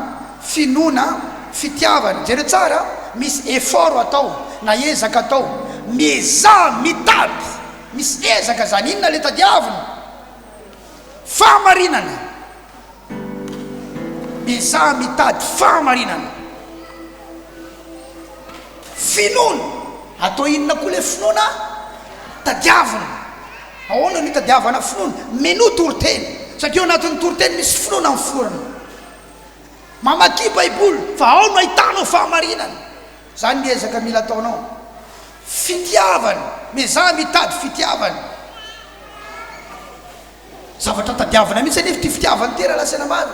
finoana, fitiavana. Jere tsara, misy effort atao na ezaka atao, mizaha mitady, misy ezaka zany. Inona le tadiavina? Fahamarinana. Mizaha mitady fahamarinana, finoana. Atao inona koa le finoana? Tadiavina. Ahoana ny tadiavana finoana? Meno toroteny, satria anatin'ny toroteny misy finoana amin'ny forana. Mamaky Baiboly fa ao no ahitanao fahamarinana. Zany ny ezaka mila ataonao. Fitiavana, mizaha mitady fitiavana. Zavatra tadiavana mihitsy anefa ty fitiavana ty raha lasena mavy.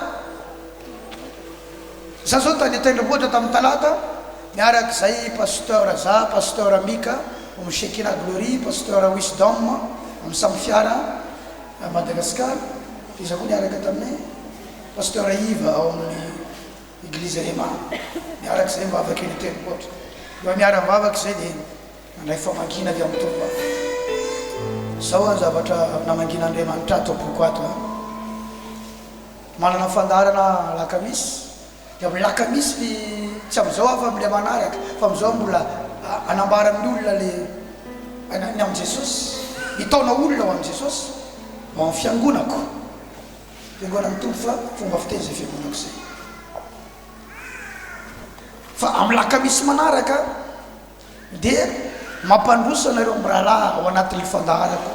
Za zao tany tendrombohitra tamin'ny talata, miarak'izay pasteur za, pasteur Mika amin'ny Shekina Glory, pasteur Wisdom amin'ny samy fiara à Madagascar. Iza koa niaraka taminay pasteur Iva ao amin'ny église Rema, miarak'izay mivavaka eny tendrombohitra. Eo miara mivavaka izay dia nandray famangina avy amin'ny tompo. Zao ny zavatra namangina Andriamanitra ato boko ato. Manana fandarana lakamisy, dia amin'ny lakamisy tsy amin'izao afa amin'ilay manaraka, fa amin'izao mbola anambara amin'ny olona le ny amin'ny Jesosy, hitaona olona ho amin'ny Jesosy ao amin'ny fiangonako. Fiangonana tompo fa fomba fiteny izay fiangonako izay. Fa amin'ny lakamisy manaraka dia mampandrosana ireo mirahalahy ao anatin'ilay fandaharako,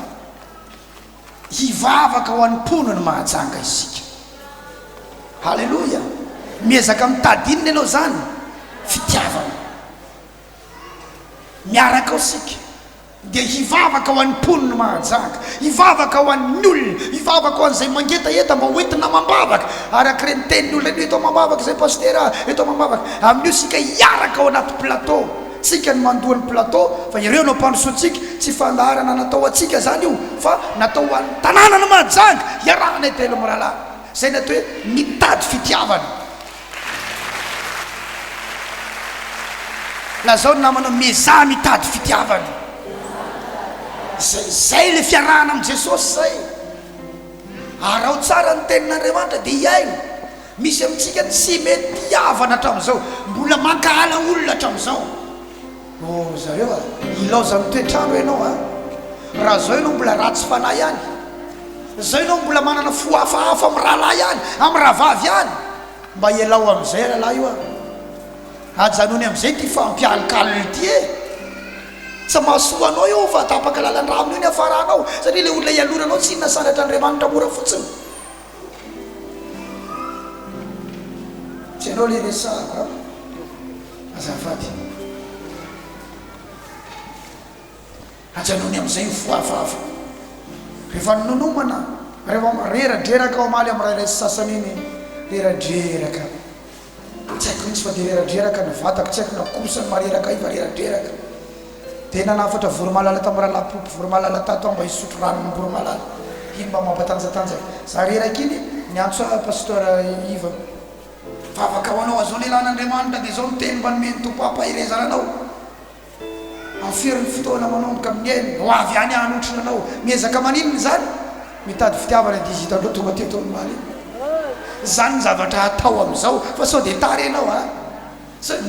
hivavaka ho an'ny mponiny mahajanga isika. Halleluja. Miezaka mitady inona ianao zany? Fitiavana. Miaraka ao sika dia hivavaka ho an'ny mponiny mahajanga, hivavaka ho an'ny olona, hivavaka ho an'izay mangetaeta mba hoentina mambavaka. Araka ireny tenin'ny olona eto mambavaka izay pastera eto mambavaka. Amin'io sika hiaraka ao anaty plateau, tsika ny mandohan'ny plateau, fa ireo no mpandrosoantsika. Tsy fandaharana natao atsika zany io, fa natao ho an'ny tanàna ny mahajanga, hiarahana telo mirahalahy. Zay ny atao hoe mitady fitiavana. La zao ny namana mizaha mitady fitiavana. Zay le fiarahana amin'ny Jesosy zay. Ary ao tsara ny tenin'Andriamanitra dia hiaino. Misy amintsika tsy mety hiavana hatramin'izao, mbola mankahala olona hatramin'izao. Oh zareo a, ilaozan'ny toetrandro ianao a. Raha zao ianao mbola ratsy fanahy ihany, zao ianao mbola manana fo hafahafa amin'ny rahalahy ihany, amin'ny rahavavy ihany, mba hialao amin'izay rahalahy io a. Ajanony amin'izay ty fampialikaly ty e. Tsy mahasoa anao io fa tapaka lalan-drà amin'io ny hafaranao, satria le olona ialoranao tsy nasandratra Andriamanitra mora fotsiny. Tsy anao le resahako a, azafady. Ajanony amin'izay fo hafahafa. Rehefa nonomana, rehefa reradreraka ao amaly amin'ny raha sasany iny, reradreraka. Tsy haiko mihitsy fa dia reradreraka ny vatako, tsy haiko na kosany mareraka iva reradreraka. Tena nafatra voromalala tamin'ny rahalahy voromalala tato mba hisotro rano amin'ny voromalala. Iny mba mampatanjatanjaka. Za reraka iny niantso pasteur Iva favaka ho anao azao lehilahin'Andriamanitra dia zao miteny mba nomeny tompo ampahirezana anao amin'ny firy fotoana manomboka amin'ny eny ho avy any hanotrina anao miezaka maninona zany mitady fitiavana dia izy hitandreo tonga teto omaly zany zavatra atao amin'izao fa sao dia tary ianao a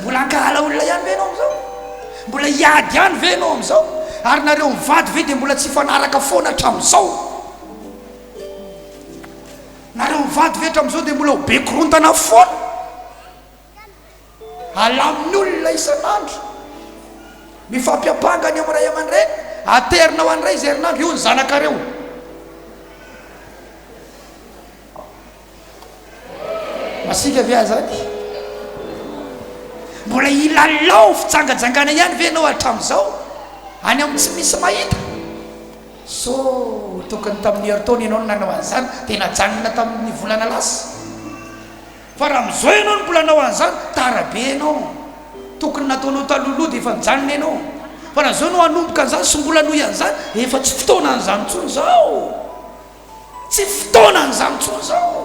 mbola ankala olona ihany ve anao amin'izao mbola hiady ihany ve anao amin'izao ary nareo mivady ve dia mbola tsy fanaraka foana hatramin'izao nareo mivady ve hatramin'izao dia mbola ho be korontana foana alamin'ny olona isan'andro mifampiampangany amin'ny ray aman-dreny aterinao an'ray izay herinandro io ny zanakareo masika ve zany mbola ilalao fitsangajangana ihany ve anao hatramin'izao any amin'ny tsy misy mahita so tokony tamin'ny heritaona ianao no nanao an'izany dia najanona tamin'ny volana lasa fa raha amin'izao ianao no mbola nanao an'izany tarabe ianao tokony nataonao taloloha dia efa nijanona ianao fa raha zao no hanomboka an'izany sy mbola noy an'izany efa tsy fotoana an'izany ntsony zao tsy fotoana an'izany ntsony zao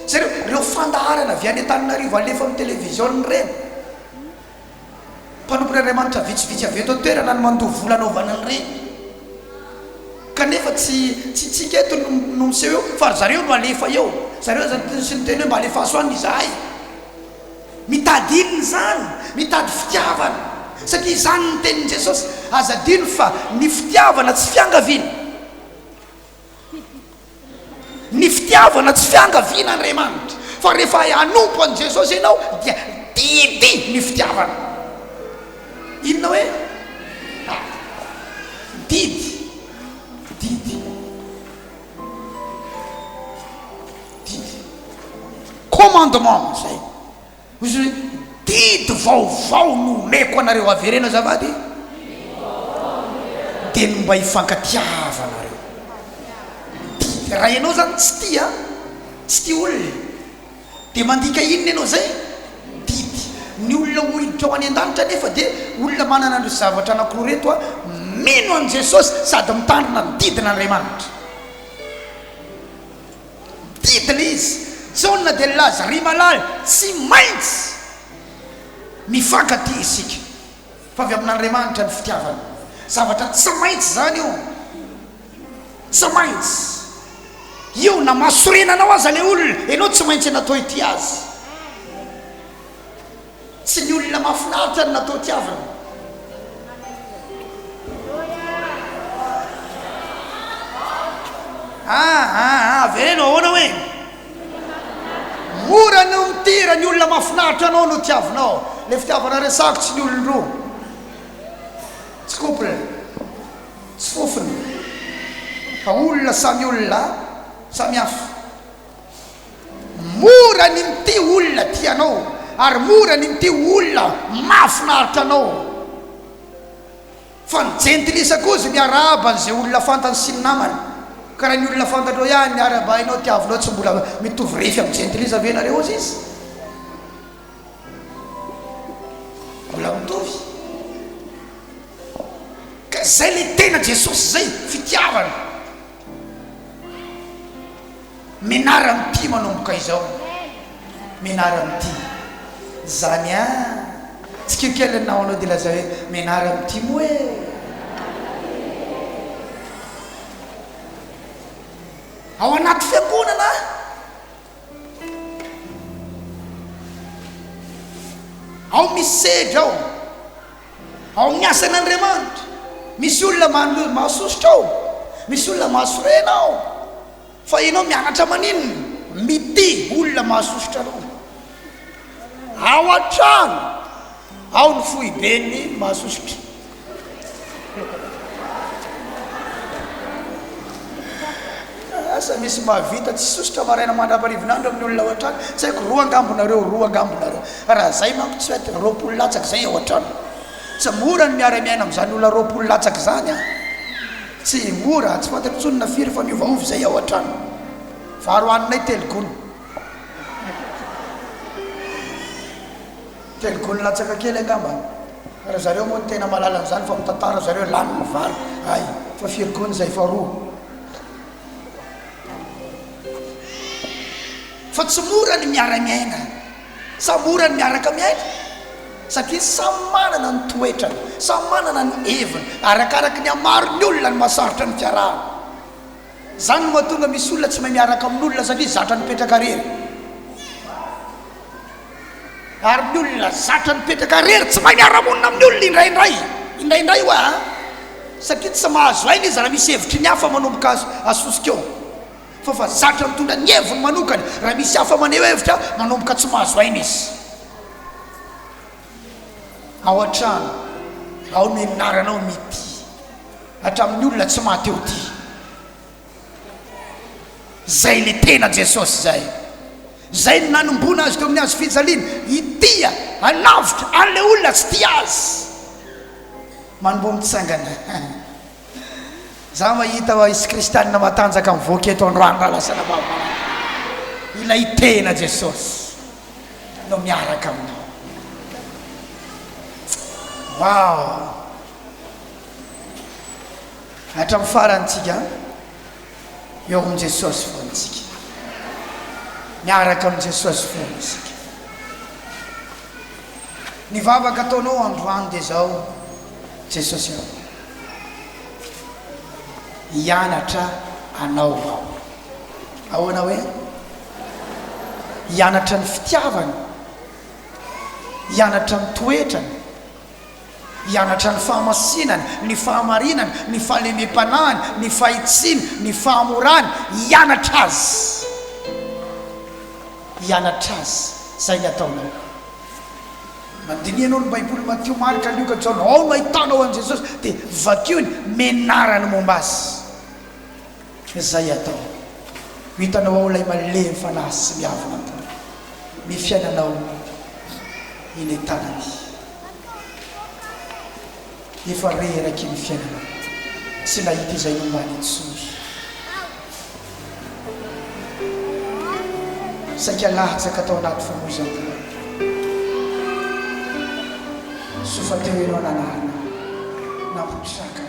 zareo reo fandaharana avy any Antananarivo alefa amin'ny télévision reny mpanompon'Andriamanitra vitsivitsy avy eto toerana no mandoha vola anaovana an'ireny kanefa tsy tsika eto no miseho eo fa zareo no alefa eo zareo sy ny teny hoe mba alefa asoanina izahay mitady inony zany mitady fitiavana satria zany ny tenin' Jesosy azadino fa ny fitiavana tsy fiangaviana ny fitiavana tsy fiangaviana Andriamanitra fa rehefa hanompo an' Jesosy ianao dia didy ny fitiavana inona hoe didy commandement zay izy hoe didy vaovao no omeko anareo averena zavady dia no mba hifankatiavanareo didy raha ianao zany tsy tia olona dia mandika inona ianao zay didy ny olona hoiditra ho any an-danitra nefa dia olona manana ny zavatra anankiroa reto a mino an' Jesosy sady mitandrina ny didin'Andriamanitra didina izy Jona dia laza ry malala tsy maintsy mifankatia isika fa avy amin'Andriamanitra ny fitiavana zavatra tsy maintsy zany io tsy maintsy io na masorenanao aza le olona ianao tsy maintsy natao ity azy tsy ny olona mahafinaritra ny natao tiavana avenao ahoana hoe mora no mitira ny olona mahafinaritra anao no tiavinao le fitiavana resako tsy ny olon-droa tsy couple tsy fofony fa olona samy olona samy hafa mora ny mity olona tianao ary mora ny mity olona mahafinaritra anao fa ny gentilisa kozy miaraba an'izay olona fantany sy ny namany karaha ny olona fantatrao ihany miaraba hainao tiavinao tsy mbola mitovy refy amin'ny gentilisa ve nareo ozy izy mbola mitovy ka zay le tena Jesosy zay fitiavana menara mity manomboka izao menara mity zany tsy kelikely anao anao dia laza hoe menara mity mo hoe ao anaty fiangonana ao misedra ao miasa an'Andriamanitra misy olona mahasosotra ao misy olona mahasorena ao fa ianao mianatra maninona mity olona mahasosotra anao ao an-trano ao ny fohibeny mahasosotra asa misy mahavita tsy sosotra maraina mandraparivinandro amin'ny olona ao an-trano tsy haiko roa angambonareo raha zay manko tsy haty roapolo latsaky zay ao an-trano tsy mora ny miara-miaina amin'izany olona roapolo latsaky zany tsy mora tsy fantatrintsony firy fa miovaovy zay ao an-trano faharoaninay telogony latsaka kely angamba raha zareo moa ny tena malala an'izany fa mitantara zareo lany ny valo ay fa firigony zay fa roa tsy mora ny miara-miaina, sa mora ny miaraka miaina satria samy manana ny toetrany, samy manana ny heviny arakaraky ny amaro ny olona ny mahasarotra ny fiarahana. Zany no mahatonga misy olona tsy mahay miaraka amin'olona satria zatra nipetraka rery, ary ny olona zatra nipetraka rery tsy mahay miara-monina amin'ny olona indraindray hoa satria tsy mahazo aina izy raha misy hevitry ny hafa manomboka asosika eo, fa zatra mitondra ny heviny manokany raha misy hafa maneho hevitra manomboka tsy mahazo aina izy. Ao an-trano ao ny naranao mity hatramin'ny olona tsy mahateo ty, zay le tena Jesosy zay ny nanombona azy teo amin'ny azo fijaliana, itia alavitra an'le olona tsy tia azy manombo mitsangana. Za mahita wa isy kristianina matanjaka mivoaka eto androany raha lasana baba ilay tena Jesosy no miaraka aminao. Wow, hatramin'ny farantsika eo amin'ny Jesosy foantsika, miaraka amin'ny Jesosy foana isika. Ny vavaka ataonao androany dia zao Jesosy ao hianatra anao ao. Ahoana hoe hianatra ny fitiavana, hianatra ny toetrany, hianatra ny fahamasinany, ny fahamarinany, ny fahalemem-panahany, ny fahitsiny, ny fahamorany, hianatra azy, zay ny ataonao. Mandinianao ny baiboly Matthieu, Marka, Luka, John, ao mahitanao an Jesosy dia vakeo ny menarany momba azy, zay atao. Hitanao ao ilay malemy fanahy sy miavana atao, ny fiainanao iny tanany efa reraky ny fiainanao, tsy nahita izay nombany intsony. Saika lahtsaka atao anaty famozam-bola sofa teo ianao nanarina nampotraka